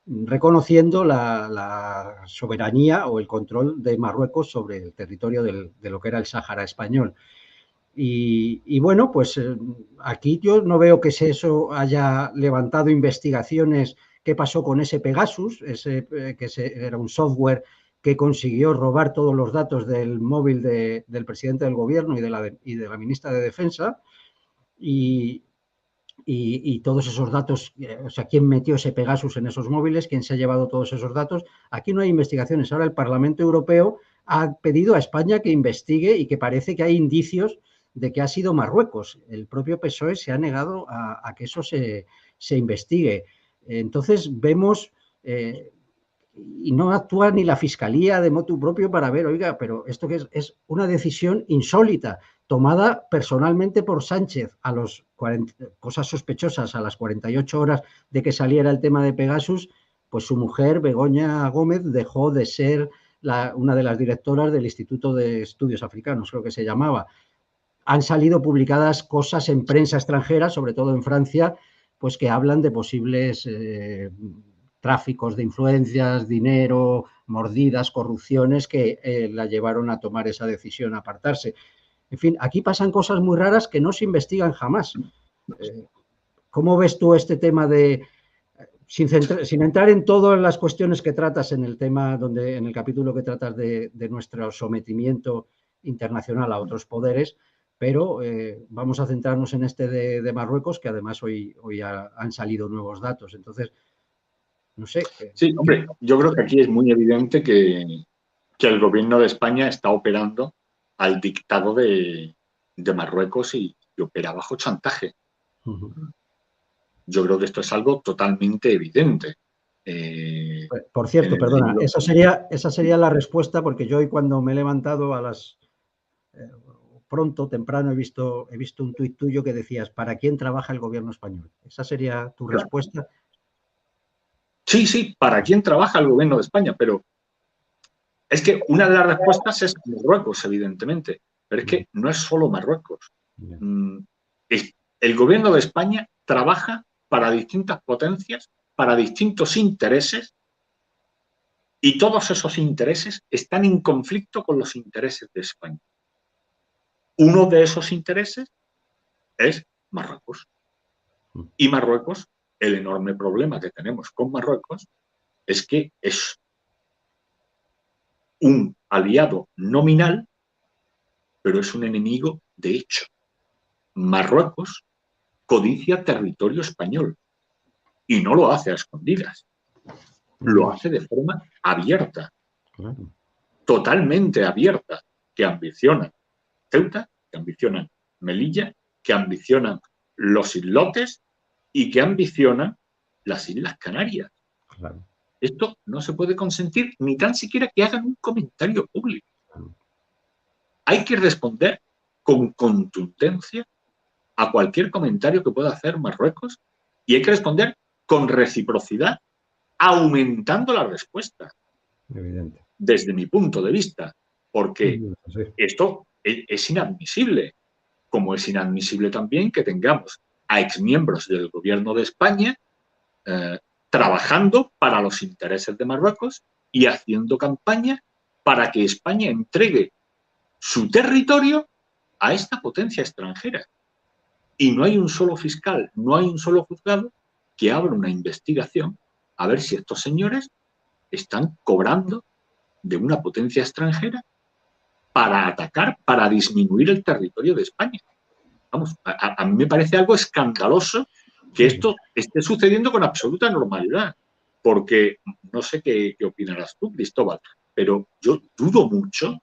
reconociendo la soberanía o el control de Marruecos sobre el territorio de lo que era el Sáhara español. Y bueno, pues aquí yo no veo que eso haya levantado investigaciones. ¿Qué pasó con ese Pegasus? Era un software que consiguió robar todos los datos del móvil del presidente del gobierno y de la ministra de Defensa. Y todos esos datos, o sea, ¿quién metió ese Pegasus en esos móviles? ¿Quién se ha llevado todos esos datos? Aquí no hay investigaciones. Ahora el Parlamento Europeo ha pedido a España que investigue y que parece que hay indicios de que ha sido Marruecos. El propio PSOE se ha negado a que eso se investigue. Entonces vemos, y no actúa ni la Fiscalía de motu propio para ver, oiga, pero esto que es una decisión insólita, tomada personalmente por Sánchez a los 40, cosas sospechosas, a las 48 horas de que saliera el tema de Pegasus, pues su mujer, Begoña Gómez, dejó de ser una de las directoras del Instituto de Estudios Africanos, creo que se llamaba. Han salido publicadas cosas en prensa extranjera, sobre todo en Francia, pues que hablan de posibles tráficos de influencias, dinero, mordidas, corrupciones que la llevaron a tomar esa decisión, a apartarse. En fin, aquí pasan cosas muy raras que no se investigan jamás. ¿Cómo ves tú este tema de, sin entrar en todas las cuestiones que tratas en el tema, en el capítulo que tratas de nuestro sometimiento internacional a otros poderes, pero vamos a centrarnos en este de Marruecos, que además hoy han salido nuevos datos. Entonces, no sé. Sí, hombre, yo creo que aquí es muy evidente que el gobierno de España está operando al dictado de Marruecos y opera bajo chantaje. Yo creo que esto es algo totalmente evidente. Por cierto, perdona, esa sería la respuesta, porque yo hoy cuando me he levantado pronto, temprano, he visto un tuit tuyo que decías, ¿para quién trabaja el gobierno español? ¿Esa sería tu respuesta? Sí, ¿para quién trabaja el gobierno de España? Pero es que una de las respuestas es Marruecos, evidentemente, pero es que no es solo Marruecos. El gobierno de España trabaja para distintas potencias, para distintos intereses Y todos esos intereses están en conflicto con los intereses de España. Uno de esos intereses es Marruecos. Y Marruecos, el enorme problema que tenemos con Marruecos es que es un aliado nominal, pero es un enemigo de hecho. Marruecos codicia territorio español y no lo hace a escondidas. Lo hace de forma abierta, totalmente abierta, que ambicionan Ceuta, que ambicionan Melilla, que ambicionan los islotes y que ambicionan las Islas Canarias. Claro. Esto no se puede consentir ni tan siquiera que hagan un comentario público. Hay que responder con contundencia a cualquier comentario que pueda hacer Marruecos y hay que responder con reciprocidad, aumentando la respuesta. Evidente. Desde mi punto de vista, porque esto es inadmisible, como es inadmisible también que tengamos a exmiembros del gobierno de España trabajando para los intereses de Marruecos y haciendo campaña para que España entregue su territorio a esta potencia extranjera. Y no hay un solo fiscal, no hay un solo juzgado que abra una investigación a ver si estos señores están cobrando de una potencia extranjera para atacar, para disminuir el territorio de España. Vamos, a mí me parece algo escandaloso que esto esté sucediendo con absoluta normalidad, porque no sé qué opinarás tú, Cristóbal, pero yo dudo mucho,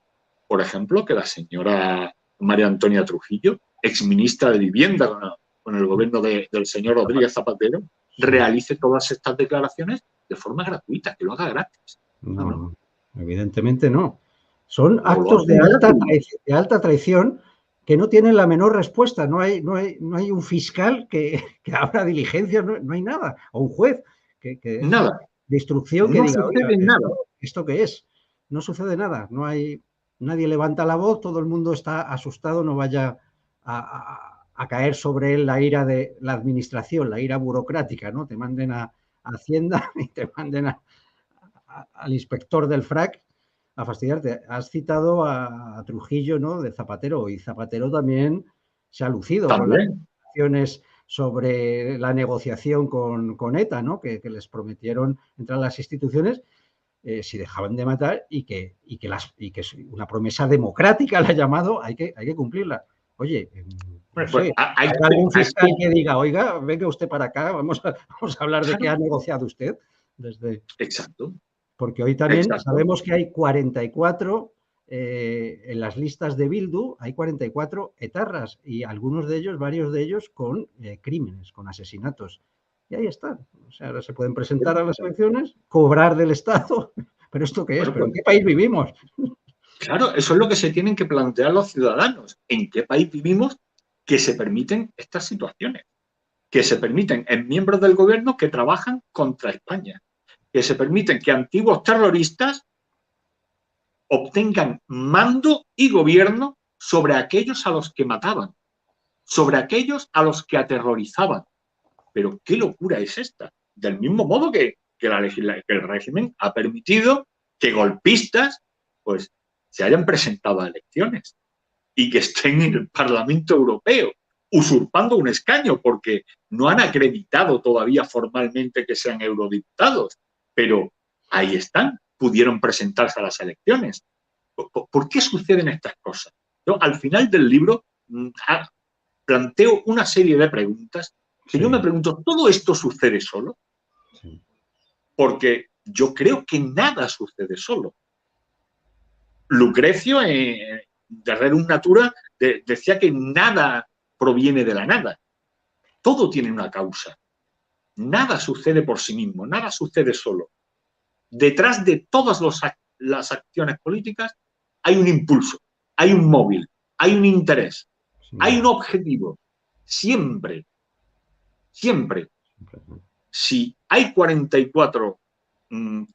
por ejemplo, que la señora María Antonia Trujillo, exministra de Vivienda con el gobierno del señor Rodríguez Zapatero, realice todas estas declaraciones de forma gratuita, que lo haga gratis. No, evidentemente no. Son actos de alta traición que no tienen la menor respuesta. No hay un fiscal que abra diligencias, no hay nada. O un juez nada. De instrucción que no diga, sucede nada. ¿Esto qué es? No sucede nada. No hay, nadie levanta la voz, todo el mundo está asustado, no vaya a caer sobre él la ira de la administración, la ira burocrática, ¿no? Te manden a Hacienda y te manden al inspector del FRAC a fastidiarte. Has citado a Trujillo, ¿no? De Zapatero, y Zapatero también se ha lucido con las declaraciones sobre la negociación con ETA, ¿no? Que les prometieron entrar a las instituciones si dejaban de matar y que es una promesa democrática, la ha llamado, hay que cumplirla. Oye, no sé, ¿hay algún fiscal que diga, oiga, venga usted para acá, vamos a hablar de qué ha negociado usted? Exacto. Porque hoy también sabemos que hay 44, en las listas de Bildu, hay 44 etarras y algunos de ellos, varios de ellos, con crímenes, con asesinatos. Y ahí están. O sea, ahora se pueden presentar a las elecciones, cobrar del Estado. ¿Pero esto qué es? ¿Pero en qué país vivimos? Claro, eso es lo que se tienen que plantear los ciudadanos. ¿En qué país vivimos que se permiten estas situaciones? Que se permiten en miembros del gobierno que trabajan contra España. Que se permiten que antiguos terroristas obtengan mando y gobierno sobre aquellos a los que mataban, sobre aquellos a los que aterrorizaban. Pero ¿qué locura es esta? Del mismo modo que el régimen ha permitido que golpistas pues, se hayan presentado a elecciones y que estén en el Parlamento Europeo, usurpando un escaño, porque no han acreditado todavía formalmente que sean eurodiputados, pero ahí están, pudieron presentarse a las elecciones. ¿Por qué suceden estas cosas? Yo, al final del libro, planteo una serie de preguntas que yo me pregunto, ¿todo esto sucede solo? Porque yo creo que nada sucede solo. Lucrecio, de Rerum Natura, decía que nada proviene de la nada. Todo tiene una causa. Nada sucede por sí mismo, nada sucede solo. Detrás de todas las acciones políticas hay un impulso, hay un móvil, hay un interés, hay un objetivo. Siempre. Si hay 44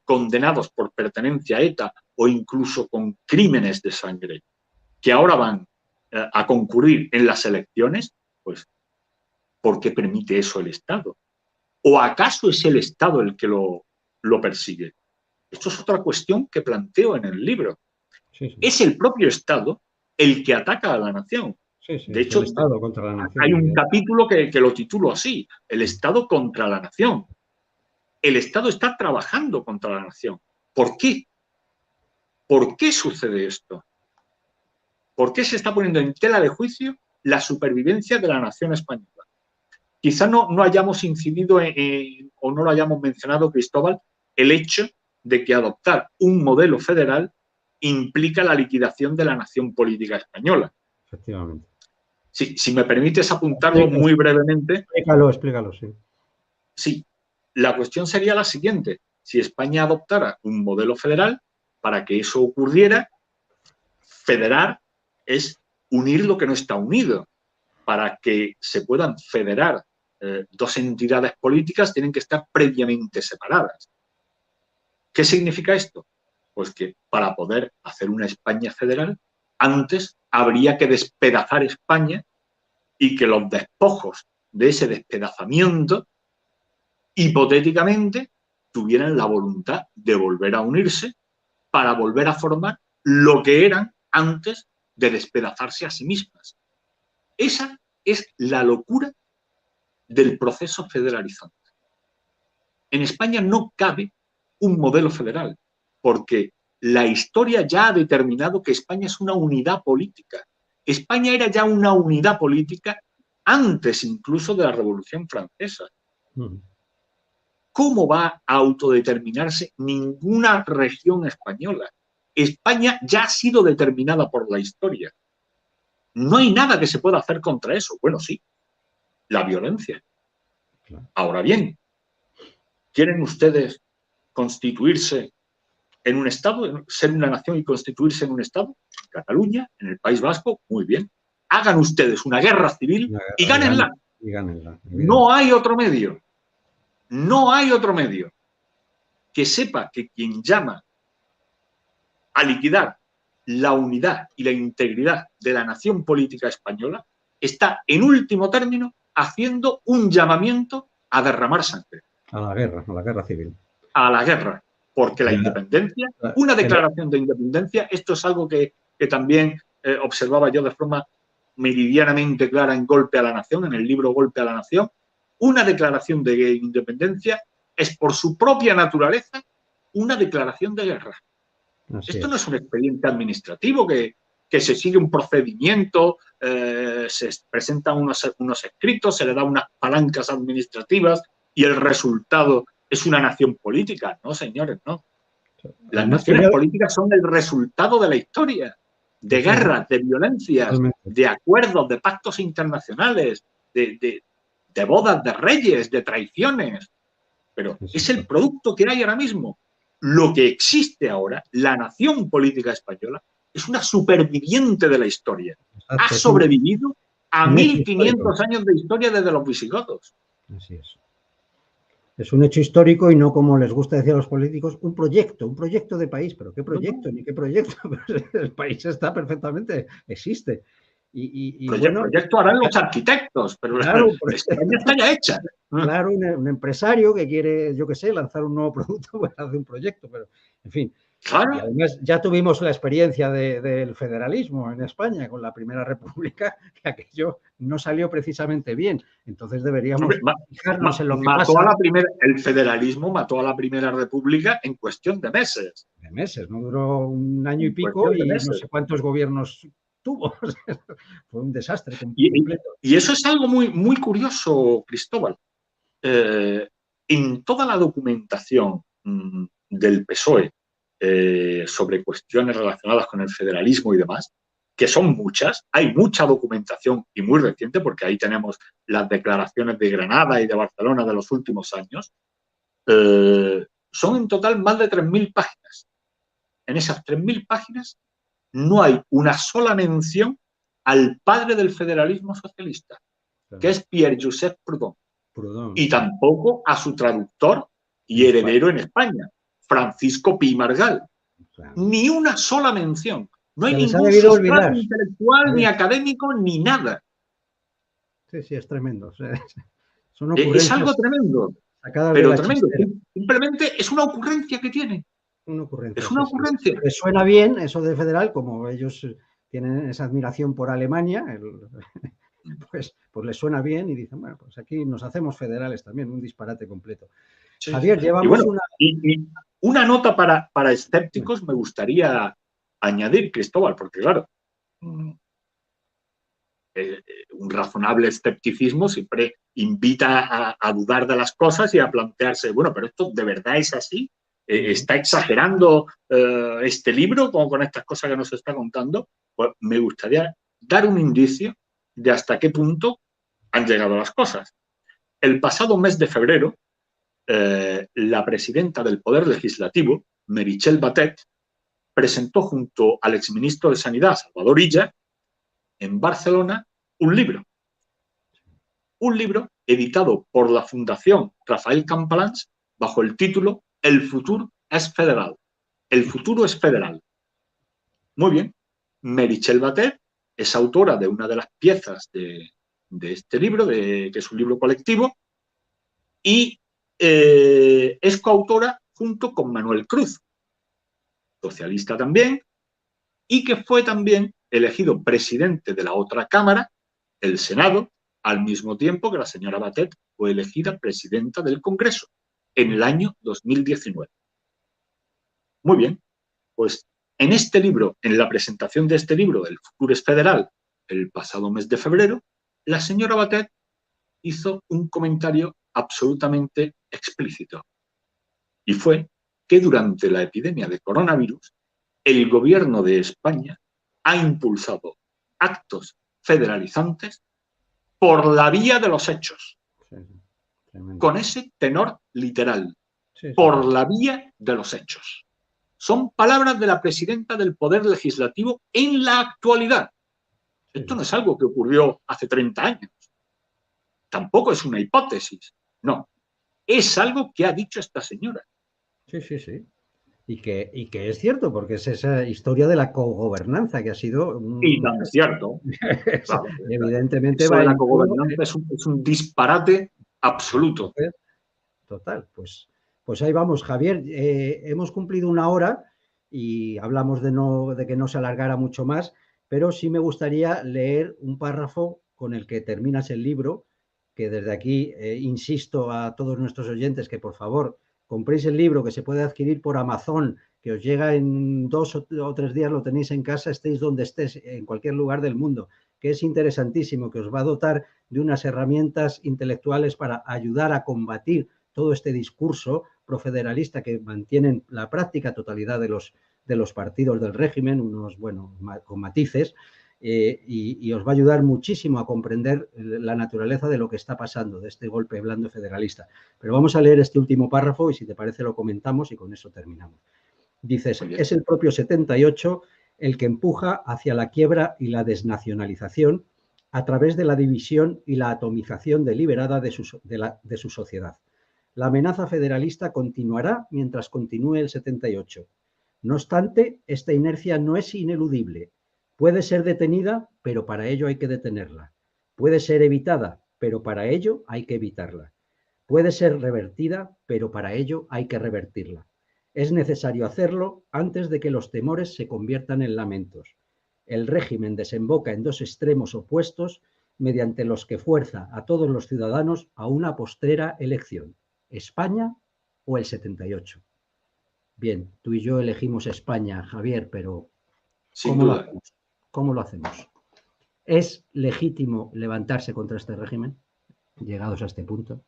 condenados por pertenencia a ETA o incluso con crímenes de sangre que ahora van a concurrir en las elecciones, pues, ¿por qué permite eso el Estado? ¿O acaso es el Estado el que lo persigue? Esto es otra cuestión que planteo en el libro. Sí, sí. Es el propio Estado el que ataca a la nación. Sí, sí, De es hecho, el Estado contra la nación. hay un capítulo que lo titulo así, el Estado contra la nación. El Estado está trabajando contra la nación. ¿Por qué? ¿Por qué sucede esto? ¿Por qué se está poniendo en tela de juicio la supervivencia de la nación española? Quizá no hayamos incidido o no lo hayamos mencionado, Cristóbal, el hecho de que adoptar un modelo federal implica la liquidación de la nación política española. Efectivamente. Si me permites apuntarlo muy brevemente. Explícalo, sí. Sí, la cuestión sería la siguiente. Si España adoptara un modelo federal, para que eso ocurriera, federar es unir lo que no está unido. Para que se puedan federar dos entidades políticas, tienen que estar previamente separadas. ¿Qué significa esto? Pues que para poder hacer una España federal, antes habría que despedazar España y que los despojos de ese despedazamiento, hipotéticamente, tuvieran la voluntad de volver a unirse para volver a formar lo que eran antes de despedazarse a sí mismas. Esa es la locura del proceso federalizante. En España no cabe un modelo federal, porque la historia ya ha determinado que España es una unidad política. España era ya una unidad política antes incluso de la Revolución Francesa. ¿Cómo va a autodeterminarse ninguna región española? España ya ha sido determinada por la historia. No hay nada que se pueda hacer contra eso. Bueno, sí, la violencia. Ahora bien, ¿quieren ustedes constituirse en un Estado, ser una nación y constituirse en un Estado? En Cataluña, en el País Vasco, muy bien. Hagan ustedes una guerra civil y gánenla. No hay otro medio. No hay otro medio que sepa que quien llama a liquidar la unidad y la integridad de la nación política española está, en último término, haciendo un llamamiento a derramar sangre. A la guerra civil. A la guerra. Porque la independencia, una declaración de independencia, esto es algo que también observaba yo de forma meridianamente clara en Golpe a la Nación, en el libro Golpe a la Nación, una declaración de independencia es por su propia naturaleza una declaración de guerra. Esto no es un expediente administrativo que se sigue un procedimiento, se presentan unos escritos, se le da unas palancas administrativas y el resultado es una nación política. No, señores, no. Las naciones políticas son el resultado de la historia, de guerras, de violencias, de acuerdos, de pactos internacionales, de bodas de reyes, de traiciones. Pero es el producto que hay ahora mismo. Lo que existe ahora, la nación política española, es una superviviente de la historia. Ha sobrevivido a 1500 años de historia desde los visigodos. Así es. Es un hecho histórico y no, como les gusta decir a los políticos, un proyecto de país. ¿Pero qué proyecto? Ni qué proyecto. El país está perfectamente, existe. El proyecto harán los arquitectos, pero claro, España está ya hecha. Claro, un empresario que quiere, yo qué sé, lanzar un nuevo producto, pues hace un proyecto, pero en fin. Claro. Y además ya tuvimos la experiencia del federalismo en España con la Primera República, que aquello no salió precisamente bien. Entonces deberíamos fijarnos en lo que pasa. El federalismo mató a la Primera República en cuestión de meses. De meses, no duró un año y pico y no sé cuántos gobiernos tuvo. Fue un desastre completo. Y eso es algo muy, muy curioso, Cristóbal. En toda la documentación del PSOE sobre cuestiones relacionadas con el federalismo y demás, que son muchas, hay mucha documentación y muy reciente, porque ahí tenemos las declaraciones de Granada y de Barcelona de los últimos años, son en total más de 3.000 páginas. En esas 3.000 páginas no hay una sola mención al padre del federalismo socialista, que es Pierre-Joseph Proudhon. Y tampoco a su traductor y heredero en España, Francisco Pi Margall. Ni una sola mención. No hay ningún sustrato intelectual, ni académico, ni nada. Sí, sí, es tremendo. Es algo tremendo. Pero tremendo. Simplemente es una ocurrencia que tiene. Una ocurrencia, Es una sí, sí. ocurrencia. Les suena bien eso de federal, como ellos tienen esa admiración por Alemania, pues les suena bien y dicen, bueno, pues aquí nos hacemos federales también, un disparate completo. Sí, sí. Javier, Y llevamos bueno, una... y una nota para escépticos me gustaría añadir, Cristóbal, porque claro, un razonable escepticismo siempre invita a dudar de las cosas y a plantearse, bueno, pero esto de verdad es así. ¿Está exagerando este libro con estas cosas que nos está contando? Pues me gustaría dar un indicio de hasta qué punto han llegado las cosas. El pasado mes de febrero, la presidenta del Poder Legislativo, Meritxell Batet, presentó junto al exministro de Sanidad, Salvador Illa, en Barcelona, un libro editado por la Fundación Rafael Campalans bajo el título El futuro es federal. El futuro es federal. Muy bien. Meritxell Batet es autora de una de las piezas de este libro, que es un libro colectivo, y es coautora junto con Manuel Cruz, socialista también, y que fue también elegido presidente de la otra Cámara, el Senado, al mismo tiempo que la señora Batet fue elegida presidenta del Congreso en el año 2019. Muy bien, pues en este libro, en la presentación de este libro, El futuro es federal, el pasado mes de febrero, la señora Batet hizo un comentario absolutamente explícito. Y fue que durante la epidemia de coronavirus, el gobierno de España ha impulsado actos federalizantes por la vía de los hechos, Sí, tremendo. con ese tenor literal, Sí, por la vía de los hechos. Son palabras de la presidenta del Poder Legislativo en la actualidad. Esto no es algo que ocurrió hace 30 años. Tampoco es una hipótesis. No. Es algo que ha dicho esta señora. Sí, sí, sí. Y que es cierto, porque es esa historia de la cogobernanza que ha sido... Y tan cierto. Claro, evidentemente eso va de la en todo... cogobernanza es un disparate absoluto. Total, pues ahí vamos, Javier. Hemos cumplido una hora y hablamos de que no se alargara mucho más, pero sí me gustaría leer un párrafo con el que terminas el libro, que desde aquí insisto a todos nuestros oyentes que por favor compréis el libro, que se puede adquirir por Amazon, que os llega en 2 o 3 días, lo tenéis en casa, estéis donde estés, en cualquier lugar del mundo, que es interesantísimo, que os va a dotar de unas herramientas intelectuales para ayudar a combatir todo este discurso profederalista que mantienen la práctica totalidad de los partidos del régimen, unos, bueno, con matices, y os va a ayudar muchísimo a comprender la naturaleza de lo que está pasando, de este golpe blando federalista. Pero vamos a leer este último párrafo y si te parece lo comentamos y con eso terminamos. Dices, es el propio 78 el que empuja hacia la quiebra y la desnacionalización a través de la división y la atomización deliberada de su sociedad. La amenaza federalista continuará mientras continúe el 78. No obstante, esta inercia no es ineludible. Puede ser detenida, pero para ello hay que detenerla. Puede ser evitada, pero para ello hay que evitarla. Puede ser revertida, pero para ello hay que revertirla. Es necesario hacerlo antes de que los temores se conviertan en lamentos. El régimen desemboca en dos extremos opuestos mediante los que fuerza a todos los ciudadanos a una postrera elección. ¿España o el 78? Bien, tú y yo elegimos España, Javier, pero Sin ¿cómo lo duda. hacemos? ¿Cómo lo hacemos? ¿Es legítimo levantarse contra este régimen, llegados a este punto?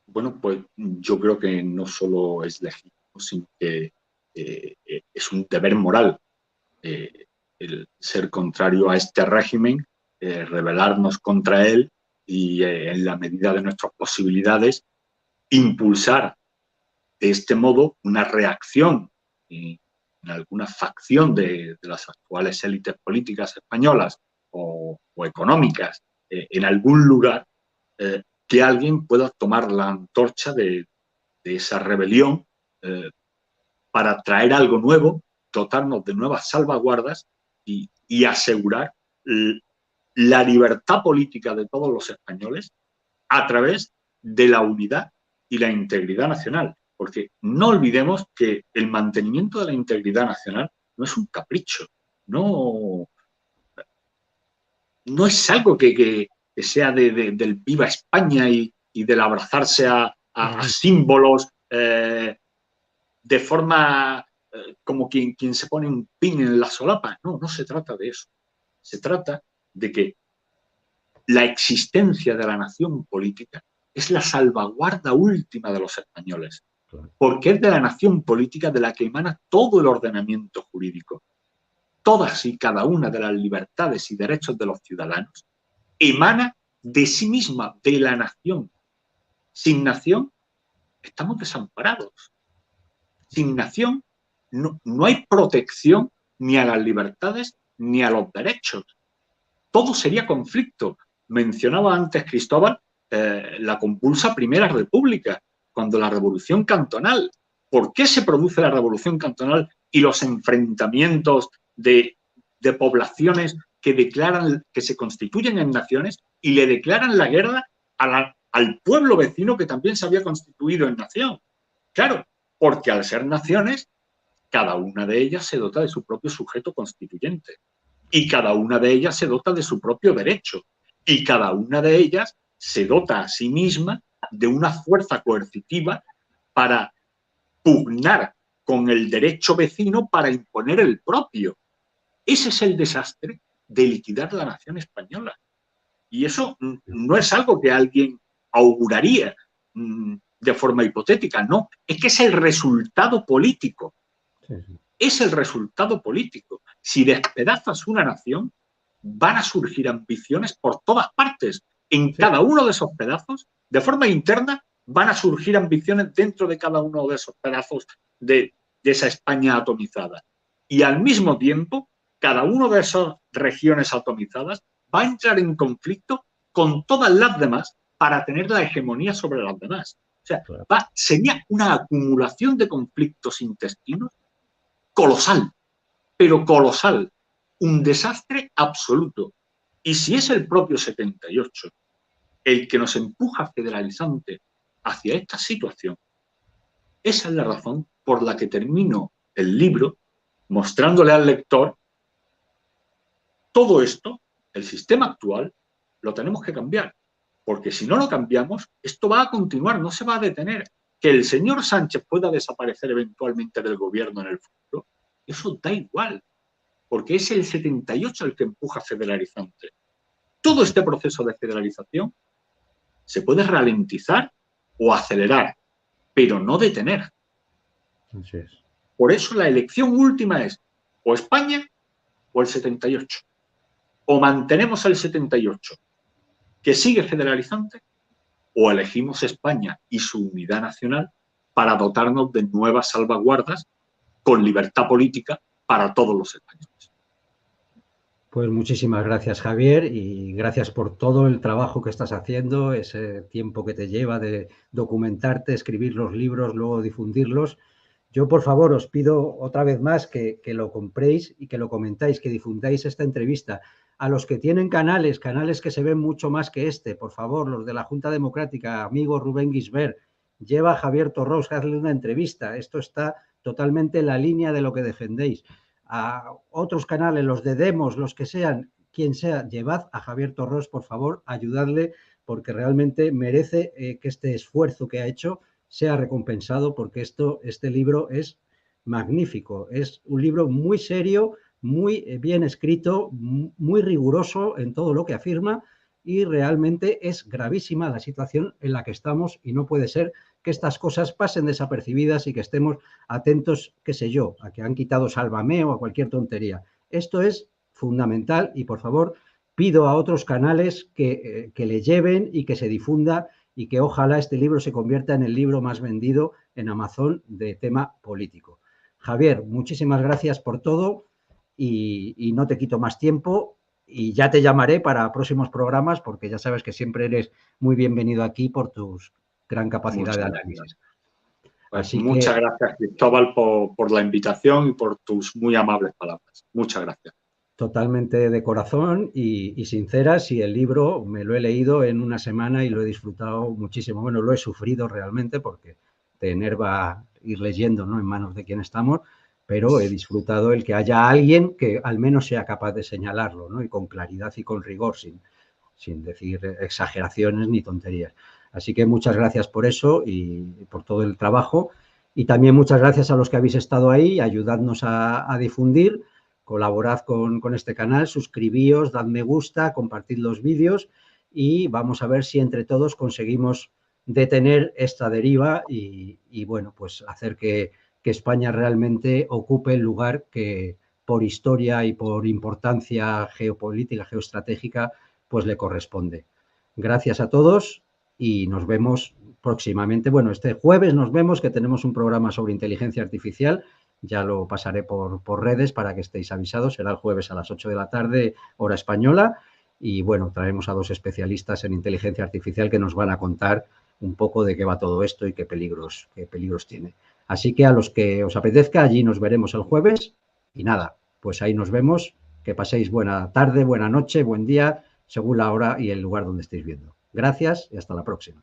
Bueno, pues yo creo que no solo es legítimo, sino que es un deber moral el ser contrario a este régimen, rebelarnos contra él y en la medida de nuestras posibilidades impulsar de este modo una reacción en alguna facción de las actuales élites políticas españolas o económicas en algún lugar, que alguien pueda tomar la antorcha de esa rebelión para traer algo nuevo, dotarnos de nuevas salvaguardas y asegurar la libertad política de todos los españoles a través de la unidad y la integridad nacional. Porque no olvidemos que el mantenimiento de la integridad nacional no es un capricho, no, no es algo que sea del viva España y del abrazarse a símbolos de forma como quien se pone un pin en la solapa. No, no se trata de eso. Se trata de que la existencia de la nación política es la salvaguarda última de los españoles, porque es de la nación política de la que emana todo el ordenamiento jurídico. Todas y cada una de las libertades y derechos de los ciudadanos emana de sí misma, de la nación. Sin nación estamos desamparados. Sin nación no hay protección ni a las libertades ni a los derechos. Todo sería conflicto. Mencionaba antes Cristóbal la convulsa Primera República, cuando la Revolución Cantonal. ¿Por qué se produce la Revolución Cantonal y los enfrentamientos de poblaciones que se constituyen en naciones y le declaran la guerra al pueblo vecino que también se había constituido en nación? Claro, porque al ser naciones, cada una de ellas se dota de su propio sujeto constituyente y cada una de ellas se dota de su propio derecho y cada una de ellas se dota a sí misma de una fuerza coercitiva para pugnar con el derecho vecino para imponer el propio. Ese es el desastre de liquidar la nación española. Y eso no es algo que alguien auguraría de forma hipotética, no. Es que es el resultado político. Es el resultado político. Si despedazas una nación, van a surgir ambiciones por todas partes. En cada uno de esos pedazos, de forma interna, van a surgir ambiciones dentro de cada uno de esos pedazos de esa España atomizada. Y al mismo tiempo, cada una de esas regiones atomizadas va a entrar en conflicto con todas las demás para tener la hegemonía sobre las demás. O sea, sería una acumulación de conflictos intestinos colosal, pero colosal. Un desastre absoluto. Y si es el propio 78 el que nos empuja federalizante hacia esta situación, esa es la razón por la que termino el libro mostrándole al lector todo esto, el sistema actual, lo tenemos que cambiar. Porque si no lo cambiamos, esto va a continuar, no se va a detener. Que el señor Sánchez pueda desaparecer eventualmente del gobierno en el futuro, eso da igual. Porque es el 78 el que empuja federalizante. Todo este proceso de federalización se puede ralentizar o acelerar, pero no detener. Así es. Por eso la elección última es o España o el 78. O mantenemos el 78, que sigue federalizante, o elegimos España y su unidad nacional para dotarnos de nuevas salvaguardas con libertad política para todos los españoles. Pues muchísimas gracias, Javier, y gracias por todo el trabajo que estás haciendo, ese tiempo que te lleva de documentarte, escribir los libros, luego difundirlos. Yo, por favor, os pido otra vez más que lo compréis y que lo comentáis, que difundáis esta entrevista. A los que tienen canales que se ven mucho más que este, por favor, los de la Junta Democrática, amigo Rubén Gisbert, lleva a Javier Torrós, hazle una entrevista. Esto está totalmente en la línea de lo que defendéis. A otros canales, los de Demos, los que sean, quien sea, llevad a Javier Torrós, por favor, ayudadle, porque realmente merece que este esfuerzo que ha hecho sea recompensado, porque este libro es magnífico. Es un libro muy serio, muy bien escrito, muy riguroso en todo lo que afirma, y realmente es gravísima la situación en la que estamos y no puede ser que estas cosas pasen desapercibidas y que estemos atentos, qué sé yo, a que han quitado Sálvame o a cualquier tontería. Esto es fundamental y, por favor, pido a otros canales que le lleven y que se difunda y que ojalá este libro se convierta en el libro más vendido en Amazon de tema político. Javier, muchísimas gracias por todo y no te quito más tiempo. Y ya te llamaré para próximos programas porque ya sabes que siempre eres muy bienvenido aquí por tu gran capacidad de análisis. Pues así muchas gracias, Cristóbal, por la invitación y por tus muy amables palabras. Muchas gracias. Totalmente de corazón y sinceras, y el libro me lo he leído en una semana y lo he disfrutado muchísimo. Bueno, lo he sufrido realmente porque te enerva ir leyendo, ¿no?, en manos de quien estamos, pero he disfrutado el que haya alguien que al menos sea capaz de señalarlo, ¿no?, y con claridad y con rigor, sin decir exageraciones ni tonterías. Así que muchas gracias por eso y por todo el trabajo. Y también muchas gracias a los que habéis estado ahí, ayudadnos a difundir, colaborad con este canal, suscribíos, dad me gusta, compartid los vídeos y vamos a ver si entre todos conseguimos detener esta deriva y bueno, pues hacer que España realmente ocupe el lugar que por historia y por importancia geopolítica, geoestratégica, pues le corresponde. Gracias a todos y nos vemos próximamente. Bueno, este jueves nos vemos, que tenemos un programa sobre inteligencia artificial. Ya lo pasaré por redes para que estéis avisados. Será el jueves a las 8 de la tarde, hora española. Y bueno, traemos a 2 especialistas en inteligencia artificial que nos van a contar un poco de qué va todo esto y qué peligros tiene. Así que a los que os apetezca, allí nos veremos el jueves. Y nada, pues ahí nos vemos. Que paséis buena tarde, buena noche, buen día, según la hora y el lugar donde estéis viendo. Gracias y hasta la próxima.